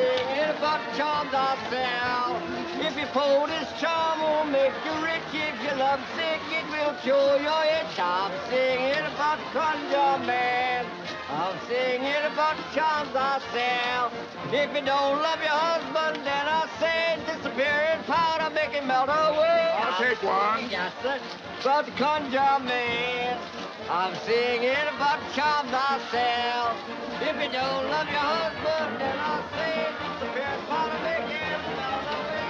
singing about the charms I sell. If your poet's charm will make you rich, if you love sick, it will cure your itch. I'm singing about the conjure man. I'm singing about the charms I sell. If you don't love your husband, then I say disappearing powder, make it melt away. I'll take one. Yes, sir. About the conjure man. I'm singing about the charms I sell. If you don't love your husband, then I say disappearing powder, make it melt away.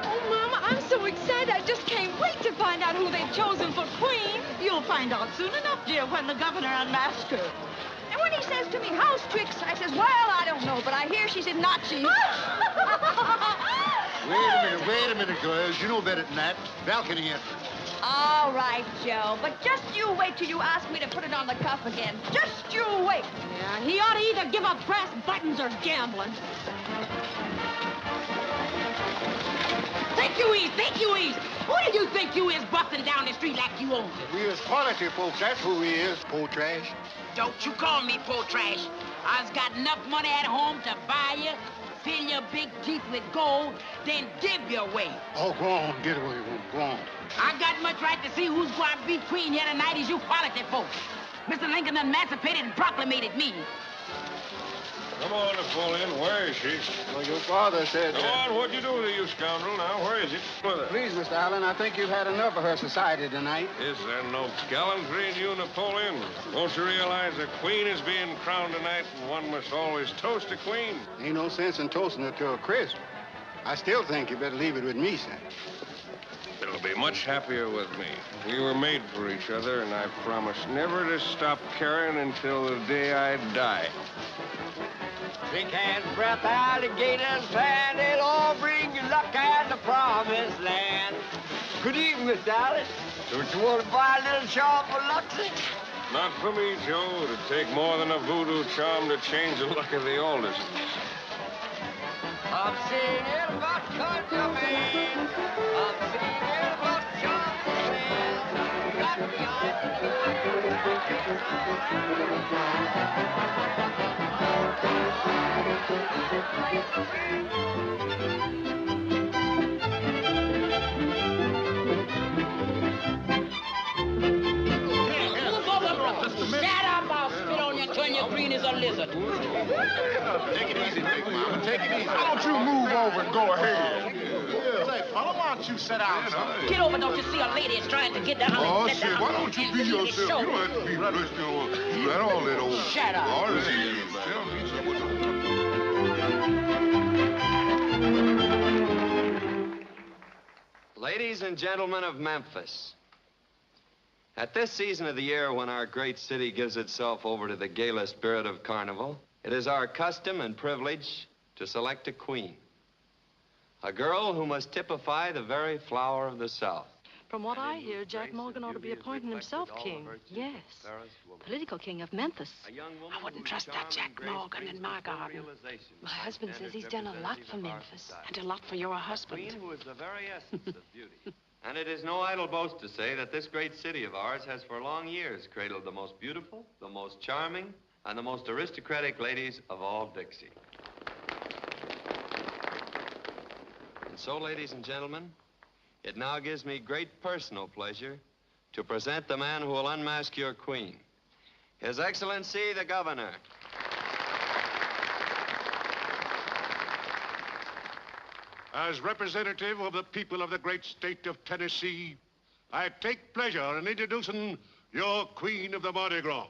Oh, Mama, I'm so excited. I just can't wait to find out who they've chosen for queen. You'll find out soon enough, dear, when the governor unmasks her. And when he says to me, house tricks, I says, well, I don't know, but I hear she's in Nazis. Wait a minute, girls. You know better than that. Balcony entrance. All right, Joe, but just you wait till you ask me to put it on the cuff again. Just you wait. Yeah, he ought to either give up brass buttons or gambling. Think you is. Who do you think you is busting down the street like you own it? We is quality folks. That's who we is, poor trash. Don't you call me poor trash. I's got enough money at home to buy you, fill your big teeth with gold, then give you away. Oh, go on. Get away with him. Go on. I got much right to see who's going to be queen here tonight as you quality folks. Mr. Lincoln emancipated and proclamated me. Come on, Napoleon. Where is she? Well, your father said... Come on, what'd you do to you scoundrel now? Where is it? Please, Mr. Allen, I think you've had enough of her society tonight. Is there no gallantry in you, Napoleon? Don't you realize a queen is being crowned tonight, and one must always toast a queen? Ain't no sense in toasting her to a crisp. I still think you better leave it with me, son. It'll be much happier with me. We were made for each other, and I promise never to stop caring until the day I die. Thick as breath, alligators, and it'll all bring you luck and the promised land. Good evening, Miss Alice. Don't you want to buy a little charm for Luxy? Not for me, Joe. It'd take more than a voodoo charm to change the luck of the oldest. I'm singing about conjure man. I'm singing about charm for sale. Got the Shut up, I'll spit on you till you're green as a lizard. Take it easy, big mama. Take it easy. Why don't you move over and go ahead? Say, fella, why don't you sit down, son? Get over, don't you see a lady is trying to get down? Oh, shit, why don't you be yourself? You don't have to be rushed over. You got all that old... Shut up. All right, tell me something. Ladies and gentlemen of Memphis, at this season of the year when our great city gives itself over to the gala spirit of carnival, it is our custom and privilege to select a queen. A girl who must typify the very flower of the South. From what I hear, Jack Morgan ought to be appointing himself king. Yes, political king of Memphis. I wouldn't trust that Jack Morgan in my garden. My husband says he's done a lot for Memphis. And a lot for your husband. Queen who is the very essence of beauty. And it is no idle boast to say that this great city of ours has for long years cradled the most beautiful, the most charming, and the most aristocratic ladies of all Dixie. And so, ladies and gentlemen, it now gives me great personal pleasure to present the man who will unmask your queen, His Excellency, the Governor. As representative of the people of the great state of Tennessee, I take pleasure in introducing your Queen of the Mardi Gras.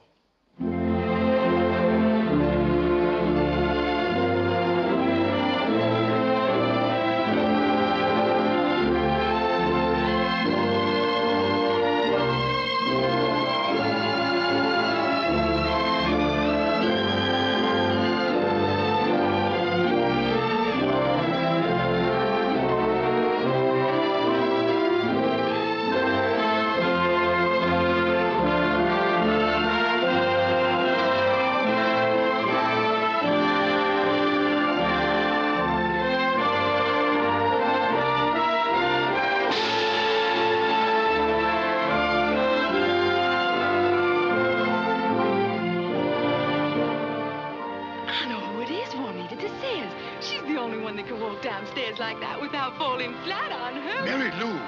She's the only one that can walk downstairs like that without falling flat on her. Mary Lou.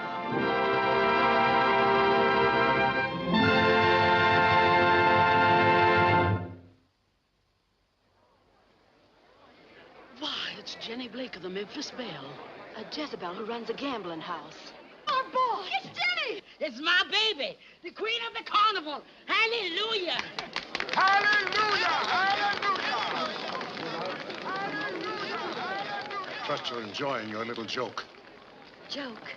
Why, it's Jenny Blake of the Memphis Belle. A Jezebel who runs a gambling house. Oh, boy! It's Jenny! It's my baby, the queen of the carnival. Hallelujah! Hallelujah! Hallelujah! Trust you're enjoying your little joke. Joke.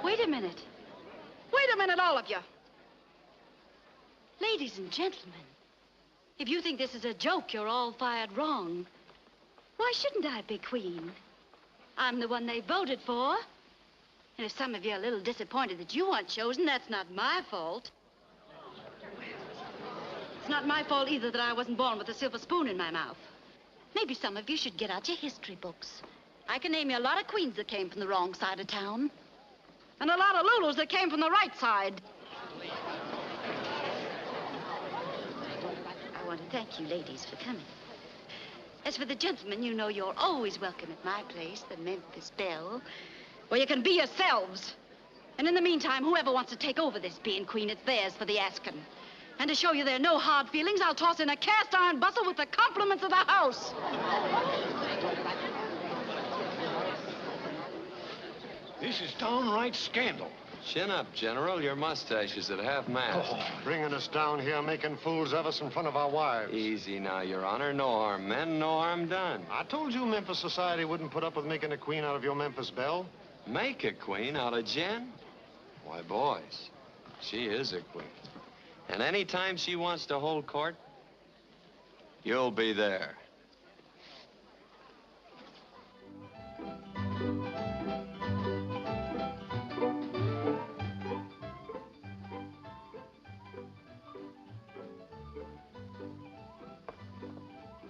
Wait a minute. Wait a minute, all of you. Ladies and gentlemen, if you think this is a joke, you're all fired wrong. Why shouldn't I be queen? I'm the one they voted for. And if some of you are a little disappointed that you weren't chosen, that's not my fault. It's not my fault either that I wasn't born with a silver spoon in my mouth. Maybe some of you should get out your history books. I can name you a lot of queens that came from the wrong side of town. And a lot of Lulus that came from the right side. I want to thank you ladies for coming. As for the gentlemen, you know you're always welcome at my place, the Memphis Belle, where you can be yourselves. And in the meantime, whoever wants to take over this being queen, it's theirs for the asking. And to show you there are no hard feelings, I'll toss in a cast iron bustle with the compliments of the house. This is downright scandal. Chin up, General. Your mustache is at half-mast. Bringing us down here, making fools of us in front of our wives. Easy now, Your Honor. No harm meant, no harm done. I told you Memphis society wouldn't put up with making a queen out of your Memphis Belle. Make a queen out of Jen? Why, boys, she is a queen. And any time she wants to hold court, you'll be there.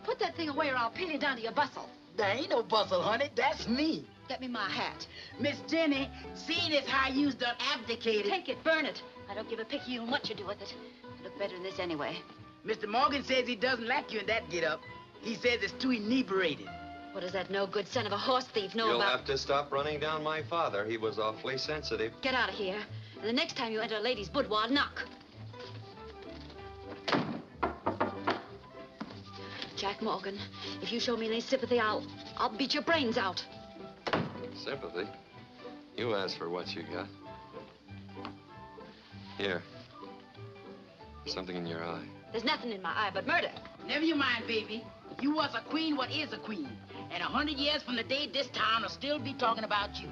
Put that thing away or I'll pin you down to your bustle. There ain't no bustle, honey. That's me. Get me my hat. Miss Jenny, seeing as how you's done abdicated. Take it, burn it. I don't give a picayune what you do with it. You look better than this anyway. Mr. Morgan says he doesn't like you in that get-up. He says it's too inebriated. What does that no good son of a horse thief know You'll about... have to stop running down my father. He was awfully sensitive. Get out of here. And the next time you enter a lady's boudoir, knock. Jack Morgan, if you show me any sympathy, I'll beat your brains out. Sympathy? You asked for what you got. Here. There's something in your eye. There's nothing in my eye but murder. Never you mind, baby. You was a queen what is a queen. And 100 years from the day, this town will still be talking about you.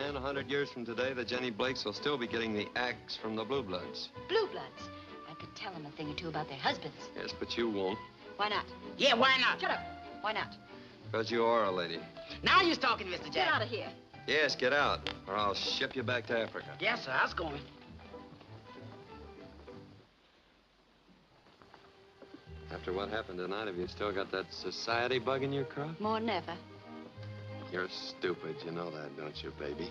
And 100 years from today, the Jenny Blakes will still be getting the axe from the Blue Bloods. Blue Bloods? I could tell them a thing or two about their husbands. Yes, but you won't. Why not? Yeah, why not? Shut up. Why not? Because you are a lady. Now you're talking, Mr. Jack. Get out of here. Yes, get out, or I'll ship you back to Africa. Yes, sir, I was going. After what happened tonight, have you still got that society bug in your crop? More than ever. You're stupid, you know that, don't you, baby?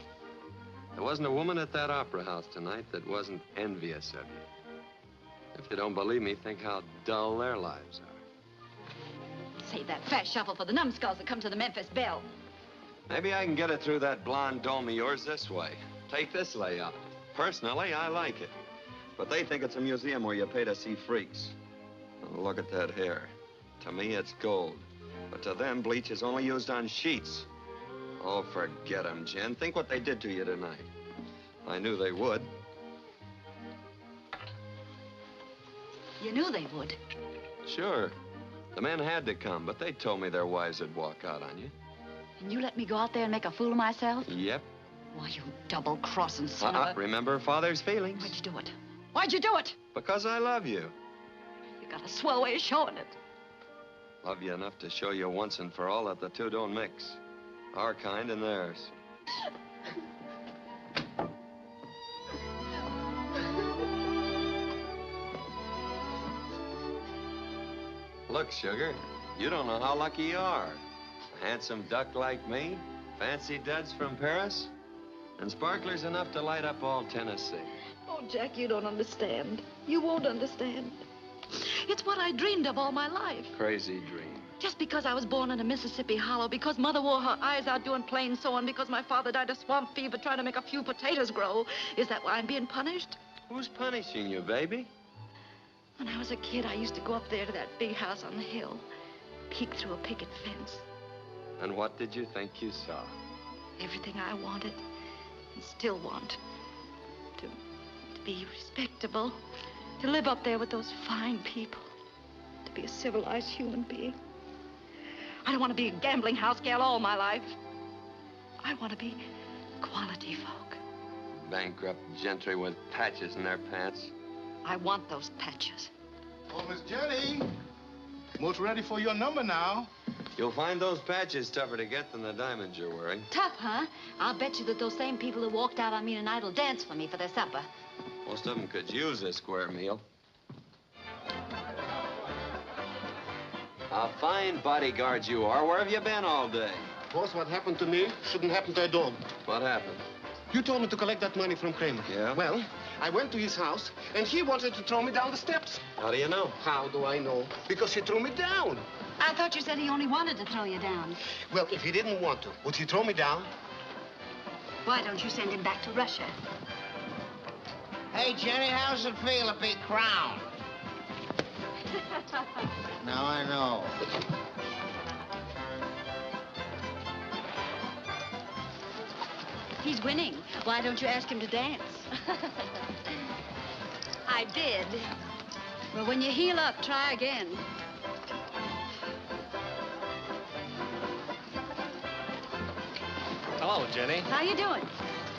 There wasn't a woman at that opera house tonight that wasn't envious of you. If you don't believe me, think how dull their lives are. Save that fast shuffle for the numbskulls that come to the Memphis Belle. Maybe I can get it through that blonde dome of yours this way. Take this layout. Personally, I like it. But they think it's a museum where you pay to see freaks. Oh, look at that hair. To me, it's gold. But to them, bleach is only used on sheets. Oh, forget them, Jen. Think what they did to you tonight. I knew they would. You knew they would. Sure. The men had to come, but they told me their wives would walk out on you. And you let me go out there and make a fool of myself? Yep. Why, you double-crossing son of a... Remember father's feelings. Why'd you do it? Why'd you do it? Because I love you. You got a swell way of showing it. Love you enough to show you once and for all that the two don't mix. Our kind and theirs. Look, sugar, you don't know how lucky you are. A handsome duck like me, fancy duds from Paris, and sparklers enough to light up all Tennessee. Oh, Jack, you don't understand. You won't understand. It's what I dreamed of all my life. Crazy dream. Just because I was born in a Mississippi hollow, because Mother wore her eyes out doing plain sewing, because my father died of swamp fever trying to make a few potatoes grow, is that why I'm being punished? Who's punishing you, baby? When I was a kid, I used to go up there to that big house on the hill, peek through a picket fence. And what did you think you saw? Everything I wanted and still want. To be respectable, to live up there with those fine people, to be a civilized human being. I don't want to be a gambling house gal all my life. I want to be quality folk. Bankrupt gentry with patches in their pants. I want those patches. Oh, Miss Jenny. Most ready for your number now. You'll find those patches tougher to get than the diamonds you're wearing. Tough, huh? I'll bet you that those same people who walked out on me tonight will dance for me for their supper. Most of them could use a square meal. A fine bodyguard you are. Where have you been all day? Boss, what happened to me shouldn't happen to a dog. What happened? You told me to collect that money from Kramer. Yeah? Well, I went to his house, and he wanted to throw me down the steps. How do you know? How do I know? Because he threw me down. I thought you said he only wanted to throw you down. Well, if he didn't want to, would he throw me down? Why don't you send him back to Russia? Hey, Jenny, how's it feel to be crowned? Now I know. He's winning. Why don't you ask him to dance? I did. But when you heal up, try again. Hello, Jenny. How you doing?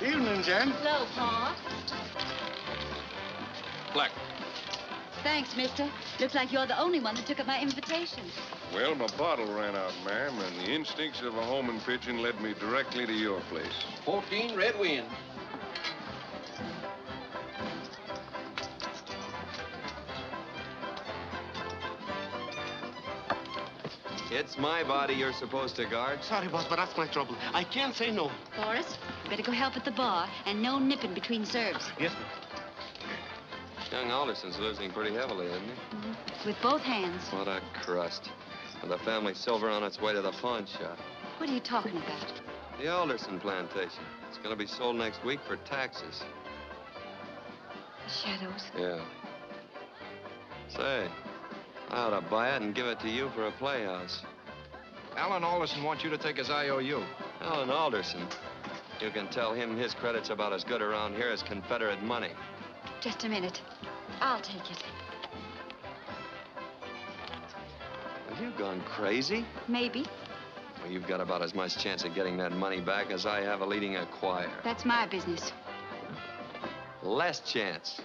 Evening, Jen. Hello, Pa. Black. Thanks, mister. Looks like you're the only one that took up my invitation. Well, my bottle ran out, ma'am, and the instincts of a homing pigeon led me directly to your place. 14 Red Wind. It's my body you're supposed to guard. Sorry, boss, but that's my trouble. I can't say no. Boris, better go help at the bar, and no nipping between serves. Yes, ma'am. Young Alderson's losing pretty heavily, isn't he? Mm-hmm. With both hands. What a crust. With the family silver on its way to the pawn shop. What are you talking about? The Alderson plantation. It's going to be sold next week for taxes. The shadows. Yeah. Say, I ought to buy it and give it to you for a playhouse. Alan Alderson wants you to take his IOU. Alan Alderson. You can tell him his credit's about as good around here as Confederate money. Just a minute. I'll take it. Have you gone crazy? Maybe. Well, you've got about as much chance of getting that money back as I have of leading a choir. That's my business. Less chance.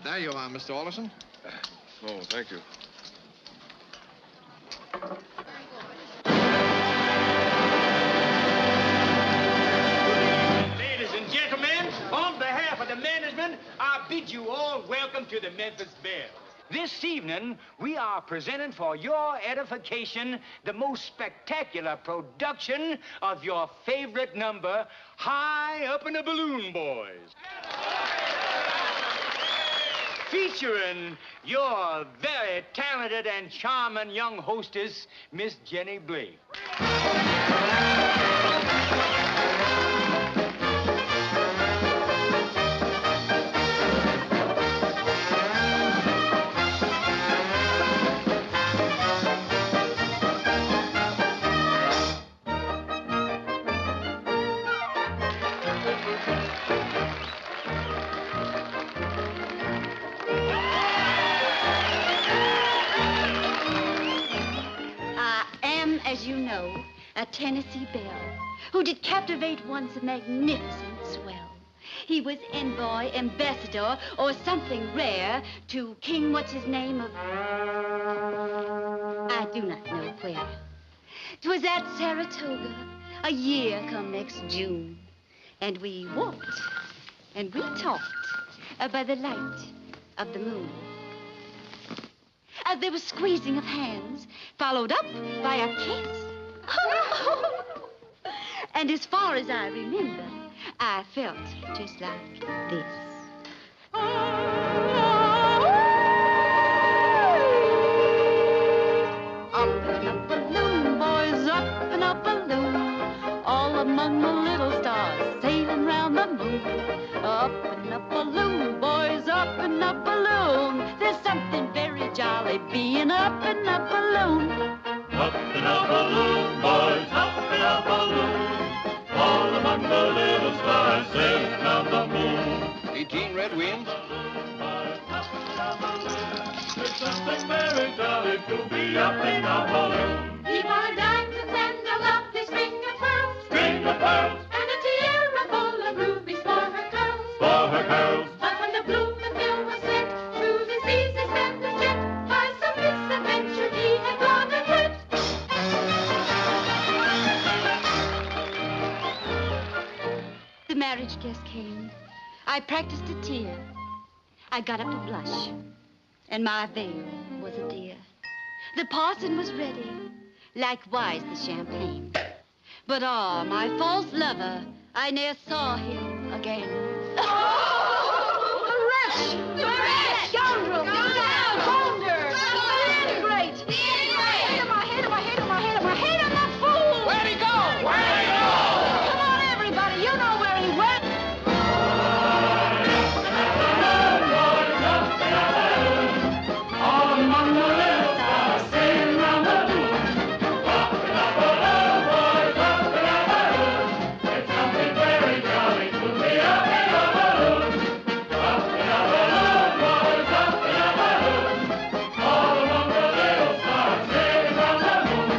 There you are, Mr. Alderson. Oh, thank you. Ladies and gentlemen, on behalf of the management, I bid you all welcome to the Memphis Belle. This evening, we are presenting for your edification the most spectacular production of your favorite number, High Up in the Balloon Boys. Featuring your very talented and charming young hostess, Miss Jenny Blake. As you know, a Tennessee belle who did captivate once a magnificent swell. He was envoy, ambassador, or something rare to King what's-his-name of... I do not know where. 'Twas at Saratoga, a year come next June. And we walked, and we talked by the light of the moon. There was squeezing of hands, followed up by a kiss. And as far as I remember, I felt just like this. in a balloon, boys, up in a balloon. There's something very jolly being up in a balloon. Up in a balloon, boys, up in a balloon. All among the little stars sailing round the moon. 18 red wings. There's something very jolly to be up in a balloon. He bought diamonds and a lovely string of pearls. String of pearls. And a tiara full of rubies for her curls. For her curls. But when the Blumenthal was sent through the seas, they spent the jet. By some misadventure he had gone ahead. The marriage guest came. I practiced a tear. I got up to blush. And my veil was a dear. The parson was ready. Likewise the champagne. But my false lover, I ne'er saw him again. The wretch! The wretch! Scoundrel! Bounder! Ingrate! Hate him, I hate him, I hate him, I hate him, I hate him, the fool! Where'd he go? Where'd he go? Come on, everybody, you know where he went. All among the little stars sailing round the moon. Up in a balloon, boys, up in a balloon. It's something very jolly to be up in a balloon. Up in a balloon, boys, up in a balloon. All among the little stars sailing round the moon.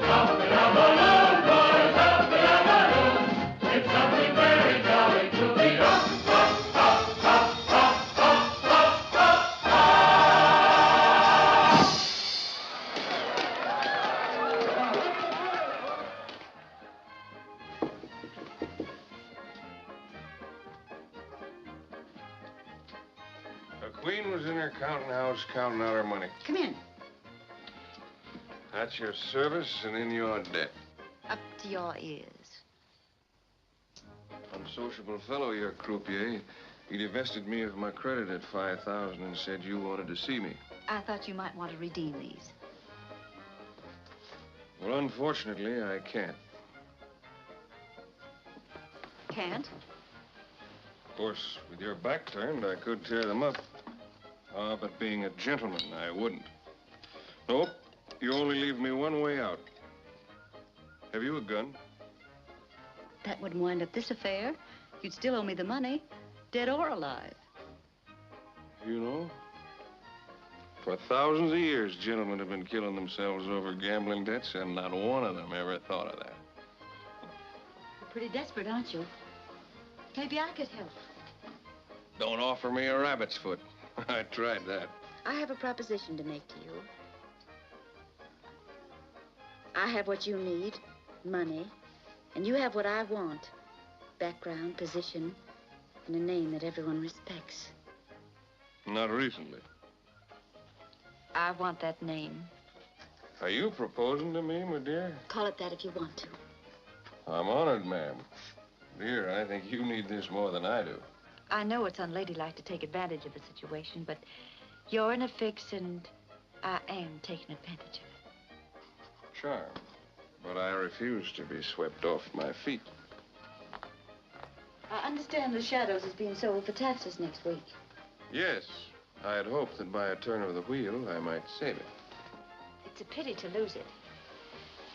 Up in a balloon, boys, up in a balloon. It's something very jolly to be up, up, up, up, up, up, up, up, up. The Queen was in her counting house counting out her money. Come in. At your service and in your debt. Up to your ears. Unsociable fellow, your croupier. He divested me of my credit at 5,000 and said you wanted to see me. I thought you might want to redeem these. Well, unfortunately, I can't. Can't? Of course, with your back turned, I could tear them up. But being a gentleman, I wouldn't. Nope, you only leave me one way out. Have you a gun? That wouldn't wind up this affair. You'd still owe me the money, dead or alive. You know, for thousands of years, gentlemen have been killing themselves over gambling debts, and not one of them ever thought of that. You're pretty desperate, aren't you? Maybe I could help. Don't offer me a rabbit's foot. I tried that. I have a proposition to make to you. I have what you need, money, and you have what I want. Background, position, and a name that everyone respects. Not recently. I want that name. Are you proposing to me, my dear? Call it that if you want to. I'm honored, ma'am. Dear, I think you need this more than I do. I know it's unladylike to take advantage of a situation, but you're in a fix, and I am taking advantage of it. Charm. But I refuse to be swept off my feet. I understand the Shadows is being sold for taxes next week. Yes. I had hoped that by a turn of the wheel, I might save it. It's a pity to lose it.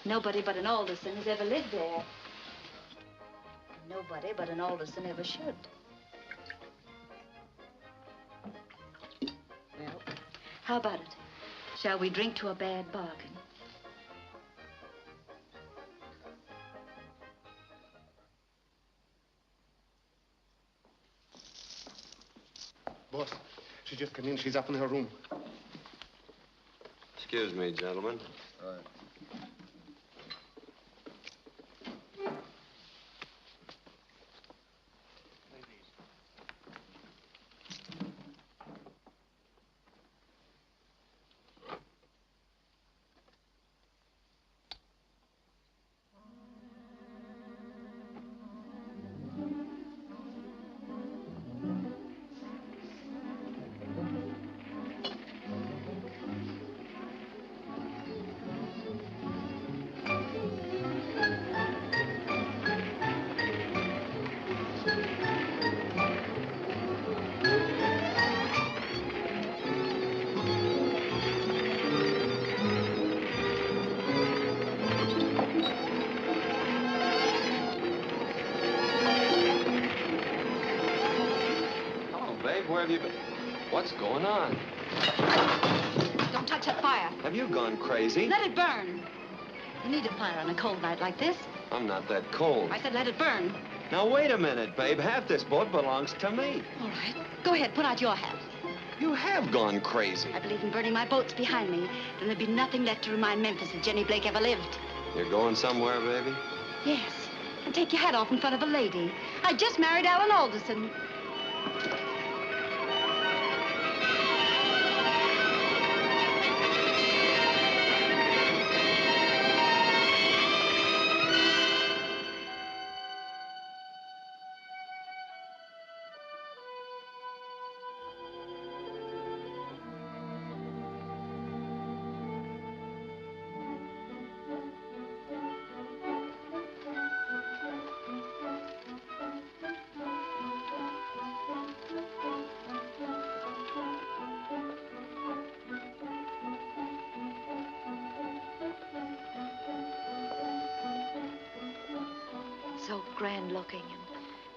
Nobody but an Alderson has ever lived there. Nobody but an Alderson ever should. Well, how about it? Shall we drink to a bad bargain? Boss, she just come in. She's up in her room. Excuse me, gentlemen. All right. where have you been? What's going on? Don't touch that fire. Have you gone crazy? Let it burn. You need a fire on a cold night like this. I'm not that cold. I said let it burn. Now, wait a minute, babe. Half this boat belongs to me. All right. Go ahead, put out your hat. You have gone crazy. I believe in burning my boats behind me. Then there'd be nothing left to remind Memphis that Jenny Blake ever lived. You're going somewhere, baby? Yes. And take your hat off in front of a lady. I just married Alan Alderson. So grand looking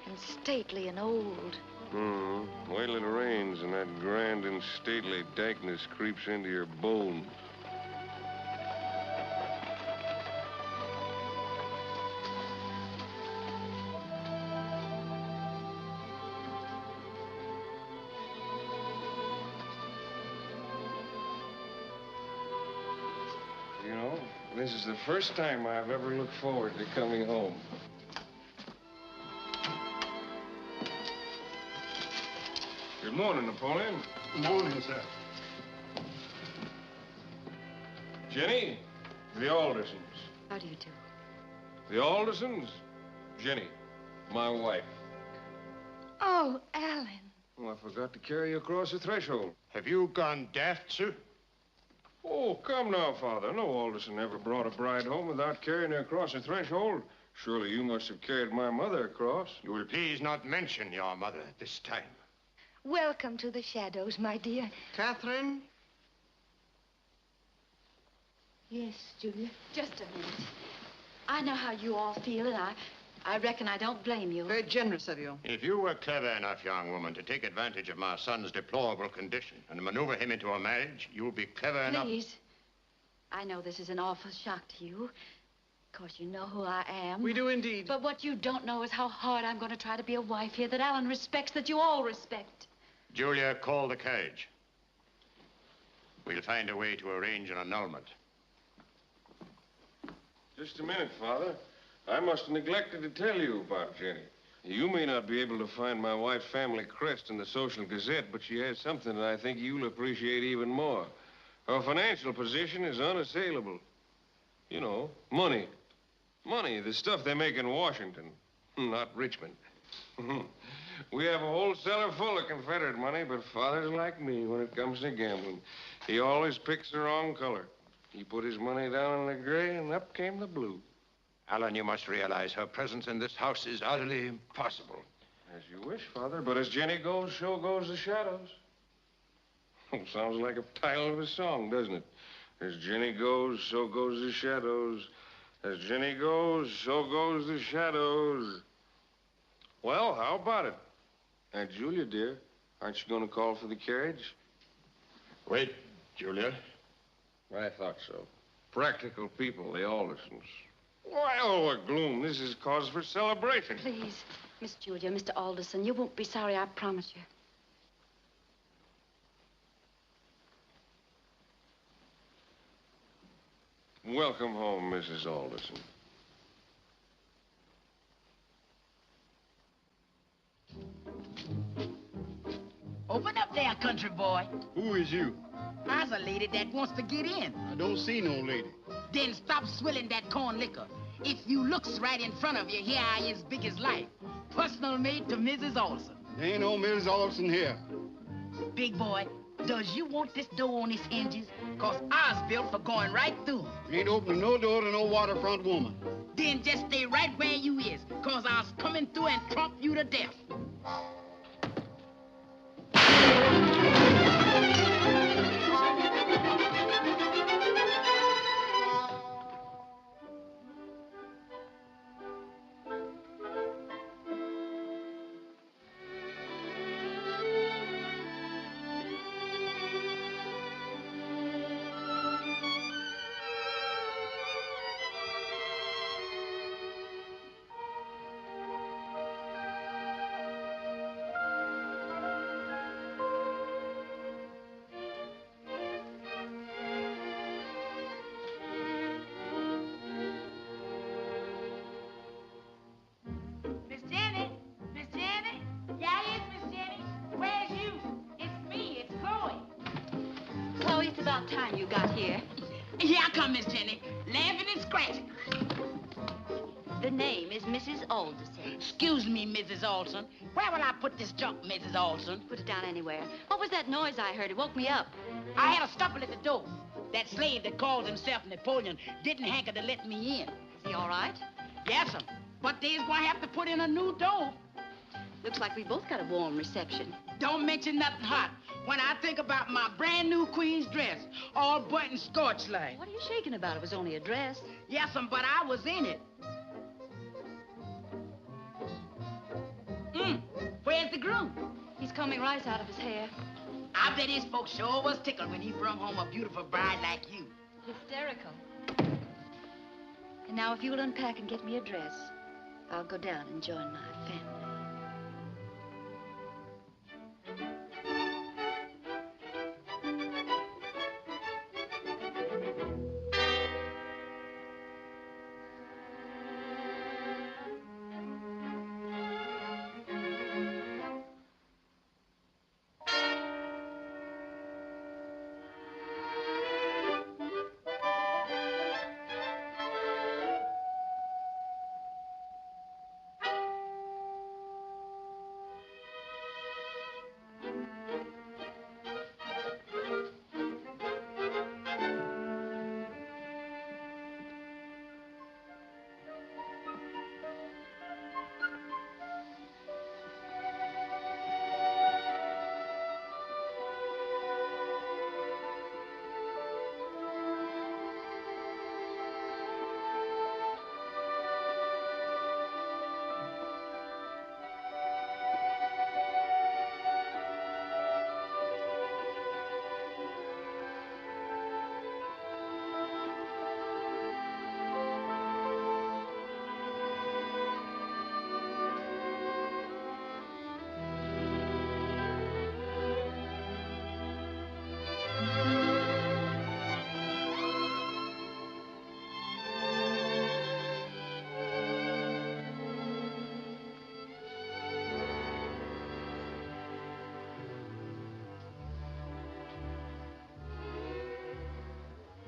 and stately and old. Wait till it rains and that grand and stately dankness creeps into your bones. You know, this is the first time I've ever looked forward to coming home. Good morning, Napoleon. Morning, sir. Jenny, the Aldersons. How do you do? The Aldersons? Jenny, my wife. Oh, Alan. Oh, I forgot to carry you across the threshold. Have you gone daft, sir? Oh, come now, Father. No Alderson ever brought a bride home without carrying her across the threshold. Surely you must have carried my mother across. You will please not mention your mother at this time. Welcome to the shadows, my dear. Catherine? Yes, Julia. Just a minute. I know how you all feel, and I reckon I don't blame you. Very generous of you. If you were clever enough, young woman, to take advantage of my son's deplorable condition and maneuver him into a marriage, you'll be clever enough. Please. I know this is an awful shock to you. Of course, you know who I am. We do indeed. But what you don't know is how hard I'm going to try to be a wife here that Alan respects, that you all respect. Julia, call the carriage. We'll find a way to arrange an annulment. Just a minute, Father. I must have neglected to tell you about Jenny. You may not be able to find my wife's family crest in the Social Gazette, but she has something that I think you'll appreciate even more. Her financial position is unassailable. You know, money. Money, the stuff they make in Washington, not Richmond. We have a whole cellar full of Confederate money, but Father's like me when it comes to gambling. He always picks the wrong color. He put his money down in the gray, and up came the blue. Alan, you must realize her presence in this house is utterly impossible. As you wish, Father, but as Jenny goes, so goes the shadows. Sounds like a title of a song, doesn't it? As Jenny goes, so goes the shadows. As Jenny goes, so goes the shadows. Well, how about it? Aunt Julia, dear, aren't you going to call for the carriage? Wait, Julia. I thought so. Practical people, the Aldersons. Why, oh, what gloom. This is cause for celebration. Please, Miss Julia, Mr. Alderson, you won't be sorry, I promise you. Welcome home, Mrs. Alderson. Open up there, country boy. Who is you? I's a lady that wants to get in. I don't see no lady. Then stop swilling that corn liquor. If you looks right in front of you, here I is big as life. Personal maid to Mrs. Alderson. There ain't no Mrs. Alderson here. Big boy, does you want this door on its hinges? Cause I's built for going right through. Ain't opening no door to no waterfront woman. Then just stay right where you is, cause I's coming through and tromp you to death. about time you got here. Here I come, Miss Jenny, laughing and scratching. The name is Mrs. Alderson. Excuse me, Mrs. Alderson. Where will I put this junk, Mrs. Alderson? Put it down anywhere. What was that noise I heard? It woke me up. I had a stumble at the door. That slave that calls himself Napoleon didn't hanker to let me in. Is he all right? Yes, sir. But they's gonna have to put in a new door. Looks like we both got a warm reception. Don't mention nothing hot. When I think about my brand new queen's dress, all button scorched like. What are you shaking about? It was only a dress. Yes, but I was in it. Where's the groom? He's combing rice out of his hair. I bet his folks sure was tickled when he brought home a beautiful bride like you. Hysterical. And now if you will unpack and get me a dress, I'll go down and join my family.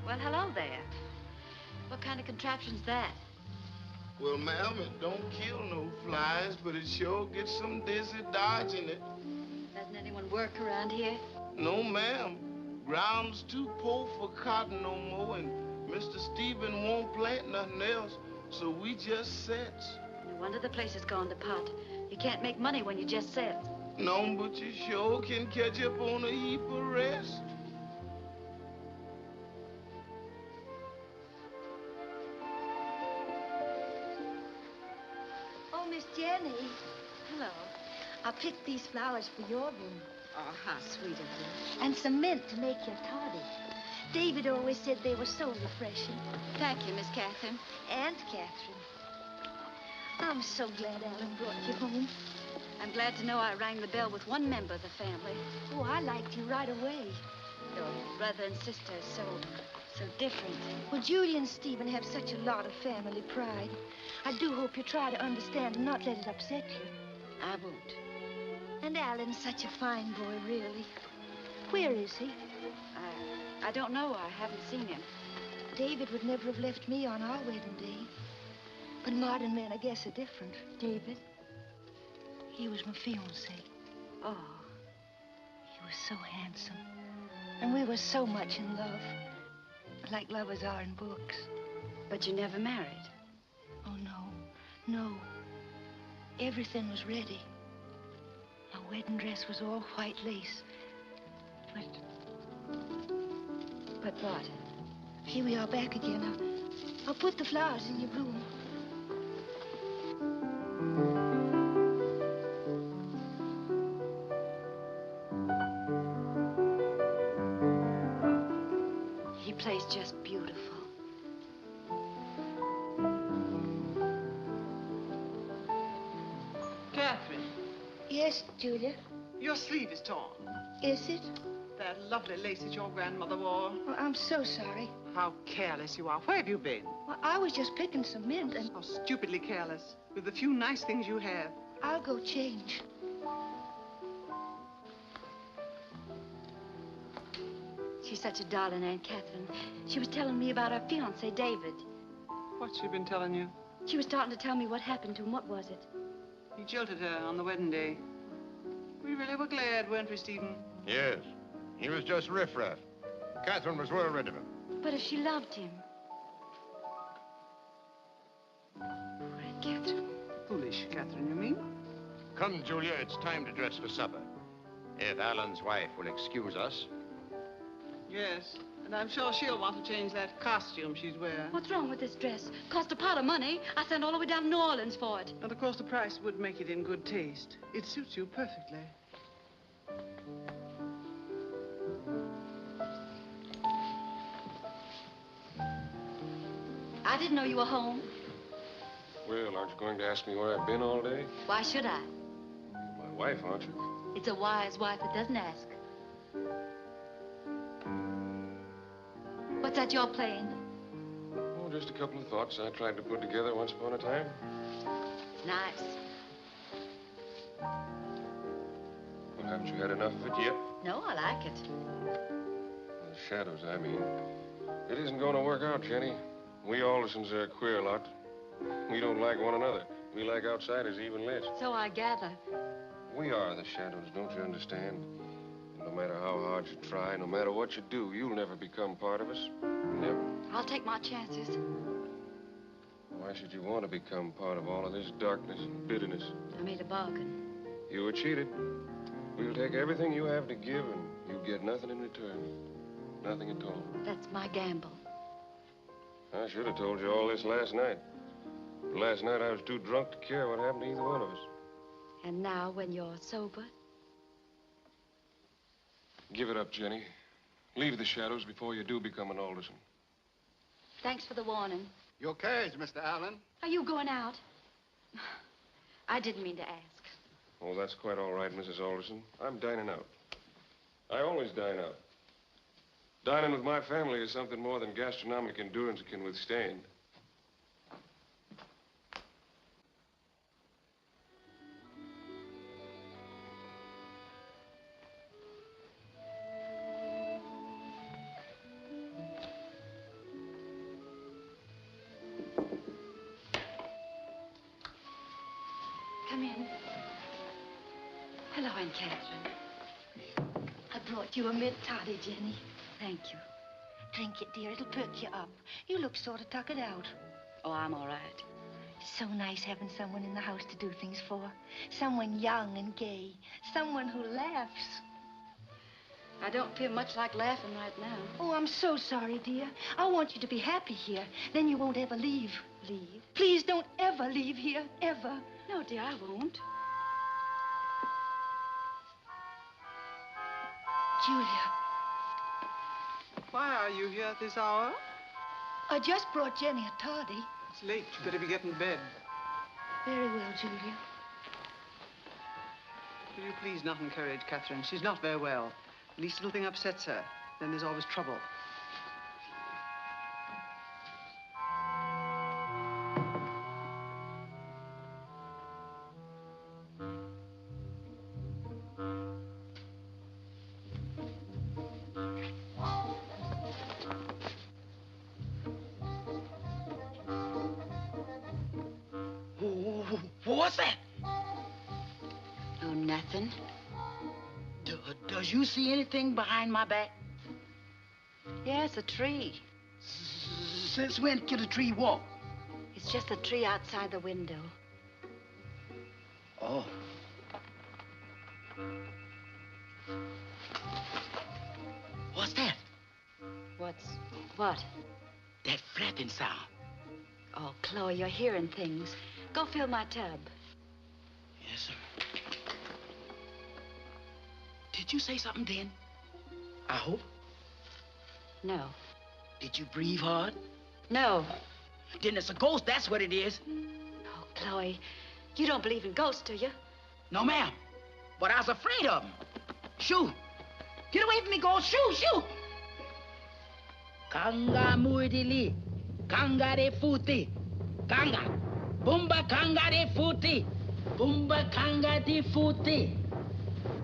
Well, hello there. What kind of contraption's that? Well, ma'am, it don't kill no flies, but it sure gets some dizzy dodging it. Doesn't anyone work around here? No, ma'am. Ground's too poor for cotton no more, and Mr. Stephen won't plant nothing else, so we just sets. No wonder the place has gone to pot. You can't make money when you just set. No, but you sure can catch up on a heap of rest. Oh, Miss Jenny. Hello. I picked these flowers for your room. Oh, how sweet of you. And some mint to make your toddy. David always said they were so refreshing. Thank you, Miss Catherine. And Catherine. I'm so glad Alan brought you home. I'm glad to know I rang the bell with one member of the family. Oh, I liked you right away. Your brother and sister are so different. Well, Julie and Stephen have such a lot of family pride. I do hope you try to understand and not let it upset you. I won't. And Alan's such a fine boy, really. Where is he? I don't know. I haven't seen him. David would never have left me on our wedding day. But modern men, I guess, are different. David? He was my fiancé. Oh. He was so handsome. And we were so much in love. Like lovers are in books. But you never married? Oh, no. Everything was ready. My wedding dress was all white lace. But what? Here we are back again. I'll put the flowers in your room. He plays just beautiful. Catherine. Yes, Julia? Your sleeve is torn. Is it? That lovely lace that your grandmother wore. Well, I'm so sorry. How careless you are. Where have you been? Well, I was just picking some mint and... How stupidly careless. With the few nice things you have. I'll go change. She's such a darling, Aunt Catherine. She was telling me about her fiancé, David. What's she been telling you? She was starting to tell me what happened to him. What was it? He jilted her on the wedding day. We really were glad, weren't we, Stephen? Yes. He was just riffraff. Catherine was well rid of him. But if she loved him... Poor Aunt Catherine. Foolish, Catherine, you mean? Come, Julia, it's time to dress for supper. If Alan's wife will excuse us. Yes, and I'm sure she'll want to change that costume she's wearing. What's wrong with this dress? Cost a pot of money. I sent all the way down to New Orleans for it. And of course the price would make it in good taste. It suits you perfectly. I didn't know you were home. Well, aren't you going to ask me where I've been all day? Why should I? My wife, aren't you? It's a wise wife that doesn't ask. What's that you're playing? Oh, just a couple of thoughts I tried to put together once upon a time. Nice. Well, haven't you had enough of it yet? No, I like it. The shadows, I mean. It isn't going to work out, Jenny. We Aldersons are a queer lot. We don't like one another. We like outsiders even less. So I gather. We are the shadows, don't you understand? No matter how hard you try, no matter what you do, you'll never become part of us. Never. I'll take my chances. Why should you want to become part of all of this darkness and bitterness? I made a bargain. You were cheated. We'll take everything you have to give, and you'll get nothing in return. Nothing at all. That's my gamble. I should have told you all this last night. But last night I was too drunk to care what happened to either one of us. And now, when you're sober? Give it up, Jenny. Leave the shadows before you do become an Alderson. Thanks for the warning. Your carriage, Mr. Allen. Are you going out? I didn't mean to ask. Oh, that's quite all right, Mrs. Alderson. I'm dining out. I always dine out. Dining with my family is something more than gastronomic endurance can withstand. Come in. Hello, Aunt Catherine. I brought you a mint toddy, Jenny. Thank you. Drink it, dear. It'll perk you up. You look sort of tuckered out. Oh, I'm all right. It's so nice having someone in the house to do things for. Someone young and gay. Someone who laughs. I don't feel much like laughing right now. Oh, I'm so sorry, dear. I want you to be happy here. Then you won't ever leave. Leave? Please don't ever leave here, ever. No, dear, I won't. Julia. Why are you here at this hour? I just brought Jenny a toddy. It's late. You better be getting to bed. Very well, Julia. Will you please not encourage Catherine? She's not very well. The least little thing upsets her. Then there's always trouble. What's that? Oh, nothing. Does you see anything behind my back? Yes, a tree. Since when can a tree walk? It's just a tree outside the window. Oh. What's that? What? That flapping sound. Oh, Chloe, you're hearing things. Go fill my tub. Yes, sir. Did you say something then? I hope. No. Did you breathe hard? No. Then it's a ghost, that's what it is. Oh, Chloe, you don't believe in ghosts, do you? No, ma'am. But I was afraid of them. Shoo. Get away from me, ghost. Shoo, shoo. Kanga muidili. Kanga de futi. Kanga. Bumba kanga de futi. Bumba kanga de futi.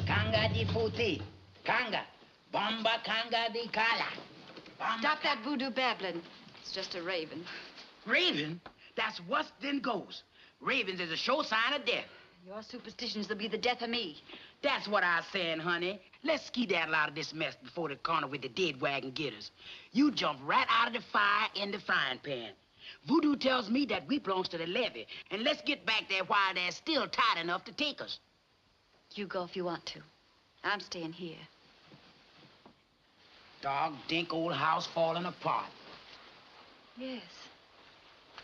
Kanga de futi. Kanga. Bomba Kanga di Kala. Stop that voodoo babbling. It's just a raven. Raven? That's worse than ghosts. Ravens is a sure sign of death. Your superstitions will be the death of me. That's what I was saying, honey. Let's skedaddle out of this mess before the corner with the dead wagon get us. You jump right out of the fire in the frying pan. Voodoo tells me that we belongs to the levee, and let's get back there while they're still tight enough to take us. You go if you want to. I'm staying here. Dog dink old house falling apart. Yes.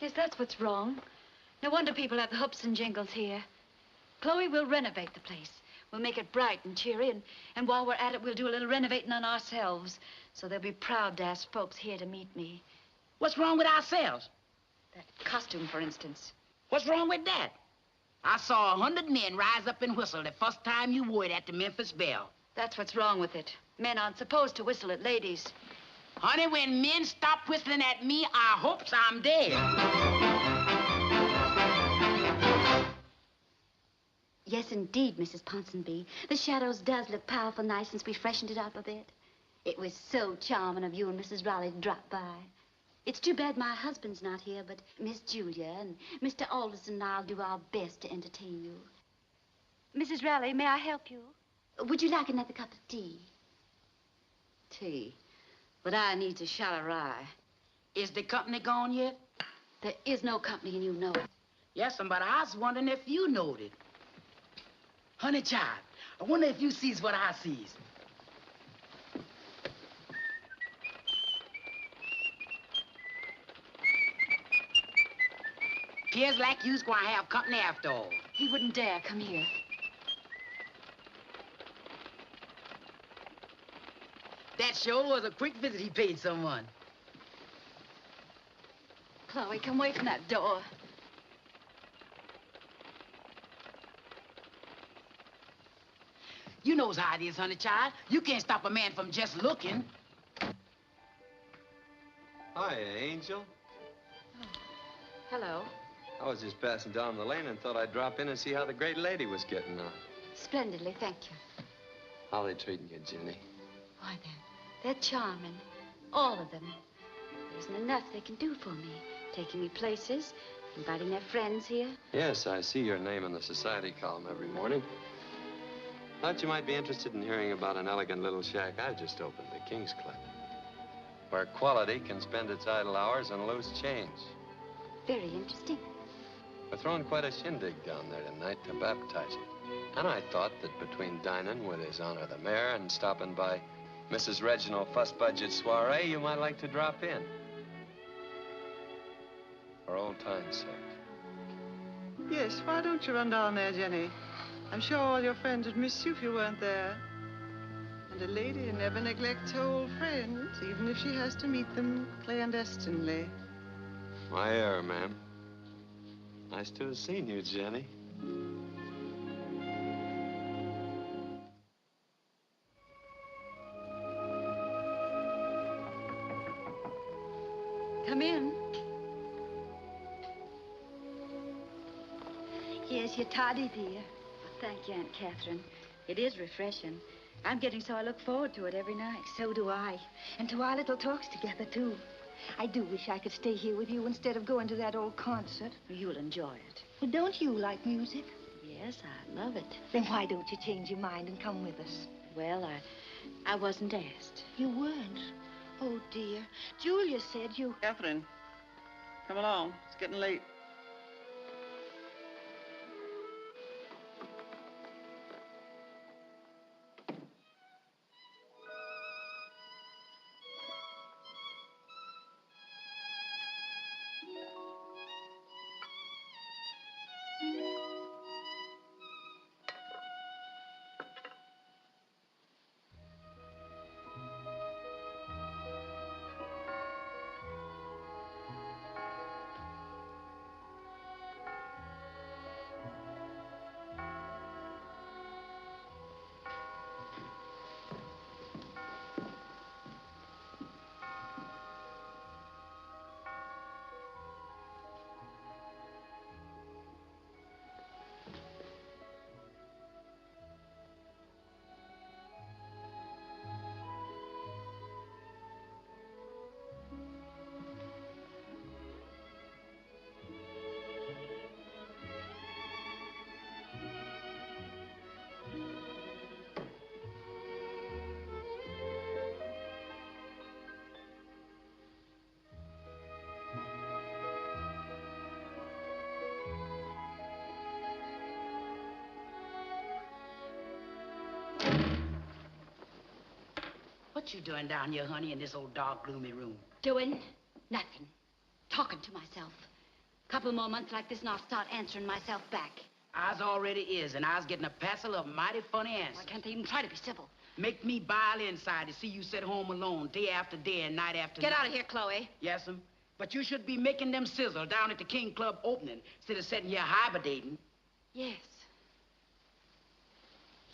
Yes, that's what's wrong. No wonder people have the hoops and jingles here. Chloe, we'll renovate the place. We'll make it bright and cheery, and while we're at it, we'll do a little renovating on ourselves, so they'll be proud to ask folks here to meet me. What's wrong with ourselves? That costume, for instance. What's wrong with that? I saw 100 men rise up and whistle the first time you wore it at the Memphis Belle. That's what's wrong with it. Men aren't supposed to whistle at ladies. Honey, when men stop whistling at me, I hopes I'm dead. Yes, indeed, Mrs. Ponsonby. The Shadows does look powerful nice since we freshened it up a bit. It was so charming of you and Mrs. Raleigh to drop by. It's too bad my husband's not here, but Miss Julia and Mr. Alderson and I'll do our best to entertain you. Mrs. Raleigh, may I help you? Would you like another cup of tea? Tea. But I need a shot of rye. Is the company gone yet? There is no company, and you know it. Yes, but I was wondering if you knowed it. Honey child, I wonder if you sees what I sees. Appears like you's gonna have company after all. He wouldn't dare come here. That sure was a quick visit he paid someone. Chloe, come away from that door. You knows how it is, honey child. You can't stop a man from just looking. Hiya, Angel. Hello. I was just passing down the lane and thought I'd drop in and see how the great lady was getting on. Splendidly, thank you. How they treating you, Jenny? Why, they're charming. All of them. There isn't enough they can do for me. Taking me places, inviting their friends here. Yes, I see your name in the society column every morning. Thought you might be interested in hearing about an elegant little shack I just opened, the King's Club, where quality can spend its idle hours on loose change. Very interesting. We're throwing quite a shindig down there tonight to baptize it. And I thought that between dining with His Honor the Mayor and stopping by Mrs. Reginald Fuss Budget soiree, you might like to drop in. For old time's sake. Yes, why don't you run down there, Jenny? I'm sure all your friends would miss you if you weren't there. And a lady never neglects her old friends, even if she has to meet them clandestinely. My error, ma'am. Nice to have seen you, Jenny. Come in. Yes, you're tardy, dear. Well, thank you, Aunt Catherine. It is refreshing. I'm getting so I look forward to it every night. So do I. And to our little talks together, too. I do wish I could stay here with you instead of going to that old concert. You'll enjoy it. Well, don't you like music? Yes, I love it. Then why don't you change your mind and come with us? Well, I wasn't asked. You weren't? Oh, dear. Julia said you... Catherine, come along. It's getting late. What you doing down here, honey, in this old dark, gloomy room? Doing nothing. Talking to myself. Couple more months like this and I'll start answering myself back. Ours already is, and I was getting a passel of mighty funny answers. Why can't they even try to be civil? Make me bile inside to see you sit home alone day after day and night after Get night. out of here, Chloe. Yes'm. But you should be making them sizzle down at the King Club opening instead of sitting here hibernating. Yes.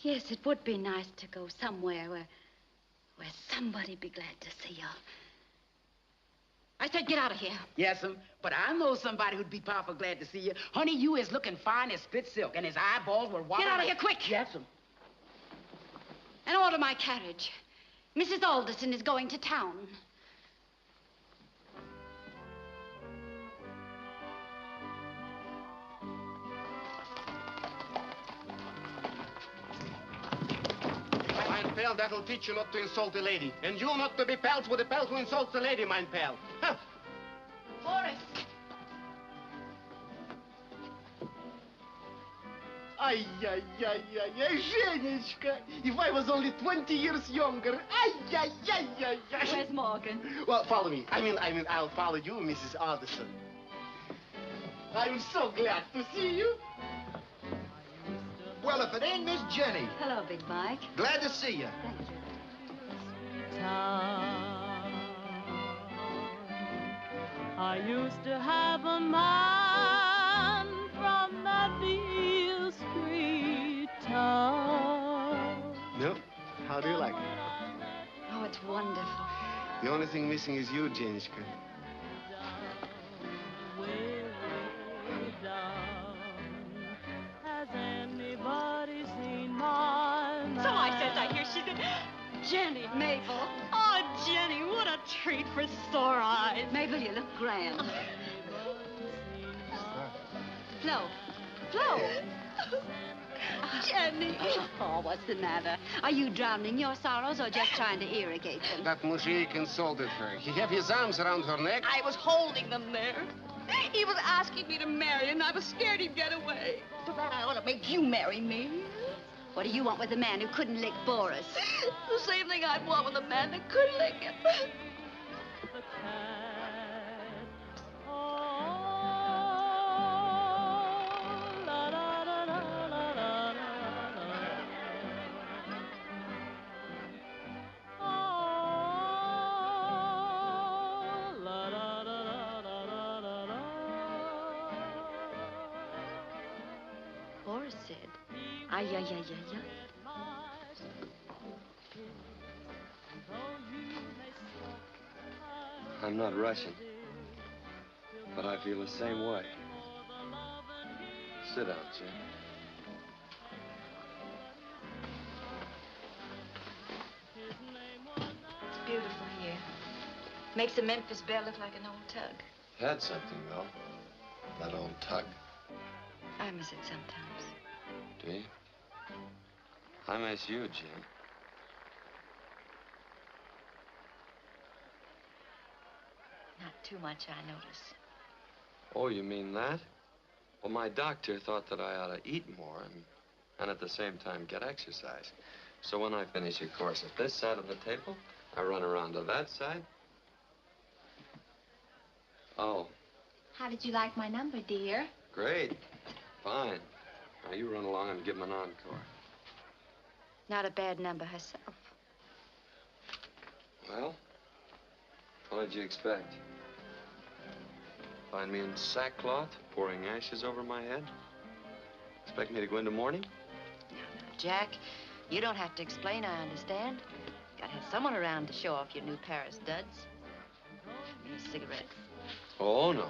Yes, it would be nice to go somewhere where somebody'd be glad to see you. I said get out of here. Yes'm. But I know somebody who'd be powerful glad to see you. Honey, you is looking fine as split silk, and his eyeballs were water. Get out of here, quick. Yes'm. And order my carriage. Mrs. Alderson is going to town. Mein pal, that'll teach you not to insult a lady. And you not to be pals with a pal who insults a lady, mein pal. Huh. Boris. Ay, ay, ay, ay, ay, Женечка. If I was only 20 years younger. Ay, ay, ay, ay, ay. Where's Morgan? Well, follow me. I mean, I'll follow you, Mrs. Alderson. I'm so glad to see you. Well, if it ain't Miss Jenny. Hello, Big Mike. Glad to see you. Thank you. I used to have a man from that Beale Street town. No? How do you like it? Oh, it's wonderful. The only thing missing is you, Jenishka. Has anybody seen my man? So I says I hear she said, Jenny. Mabel. Oh, Jenny, what a treat for sore eyes. Mabel, you look grand. Flo. Flo. Jenny. Oh, what's the matter? Are you drowning your sorrows or just trying to irrigate them? That mujik insulted her. He had his arms around her neck. I was holding them there. He was asking me to marry him, and I was scared he'd get away. For that, I ought to make you marry me. What do you want with a man who couldn't lick Boris? The same thing I'd want with a man that could lick him. Boris said, ay, ay, ay, ay, ay. I'm not Russian, but I feel the same way. Sit down, Jim. It's beautiful here. Makes the Memphis Belle look like an old tug. Had something, though. That old tug. I miss it sometimes. Do you? I miss you, Jim. Not too much, I notice. Oh, you mean that? Well, my doctor thought that I ought to eat more and at the same time get exercise. So when I finish a course at this side of the table, I run around to that side. Oh, How did you like my number, dear? great. Fine. Now you run along and give him an encore. Not a bad number herself. Well, what did you expect? Find me in sackcloth, pouring ashes over my head? Expect me to go into mourning? Jack, you don't have to explain, I understand. Gotta have someone around to show off your new Paris duds. Give me a cigarette. Oh, no.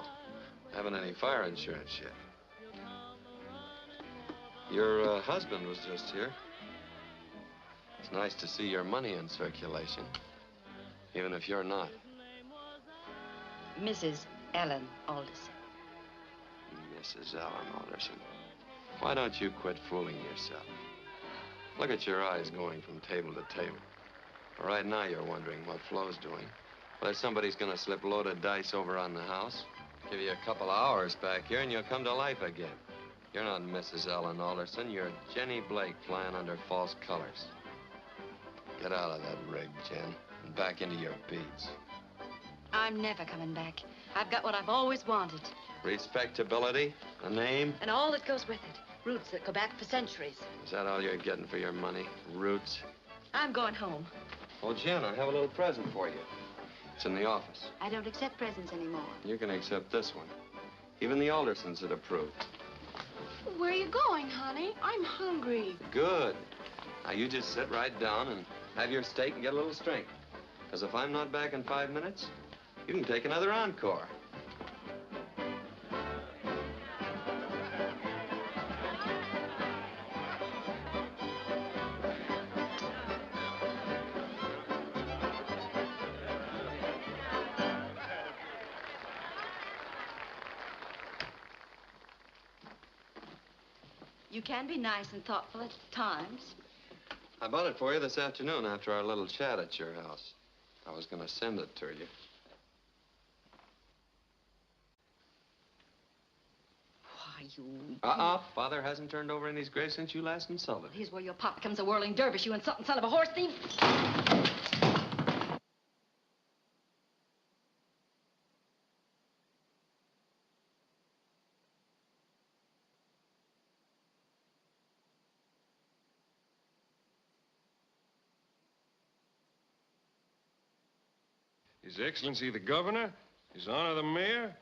Haven't any fire insurance yet. Your husband was just here. It's nice to see your money in circulation, even if you're not. Mrs. Ellen Alderson. Mrs. Ellen Alderson. Why don't you quit fooling yourself? Look at your eyes going from table to table. Right now you're wondering what Flo's doing. Whether somebody's gonna slip loaded dice over on the house. Give you a couple of hours back here and you'll come to life again. You're not Mrs. Ellen Alderson. You're Jenny Blake flying under false colors. Get out of that rig, Jen, and back into your beads. I'm never coming back. I've got what I've always wanted. Respectability, a name. And all that goes with it. Roots that go back for centuries. Is that all you're getting for your money? Roots? I'm going home. Well, Jen, I have a little present for you. It's in the office. I don't accept presents anymore. You can accept this one. Even the Aldersons had approved. Where are you going, honey? I'm hungry. Good. Now, you just sit right down and have your steak and get a little strength. Because if I'm not back in 5 minutes, you can take another encore. You can be nice and thoughtful at times. I bought it for you this afternoon after our little chat at your house. I was going to send it to you. Why, you... Father hasn't turned over in his grave since you last insulted him. Here's where your pop becomes a whirling dervish, you insulting son of a horse thief. His Excellency the Governor, His Honor the Mayor.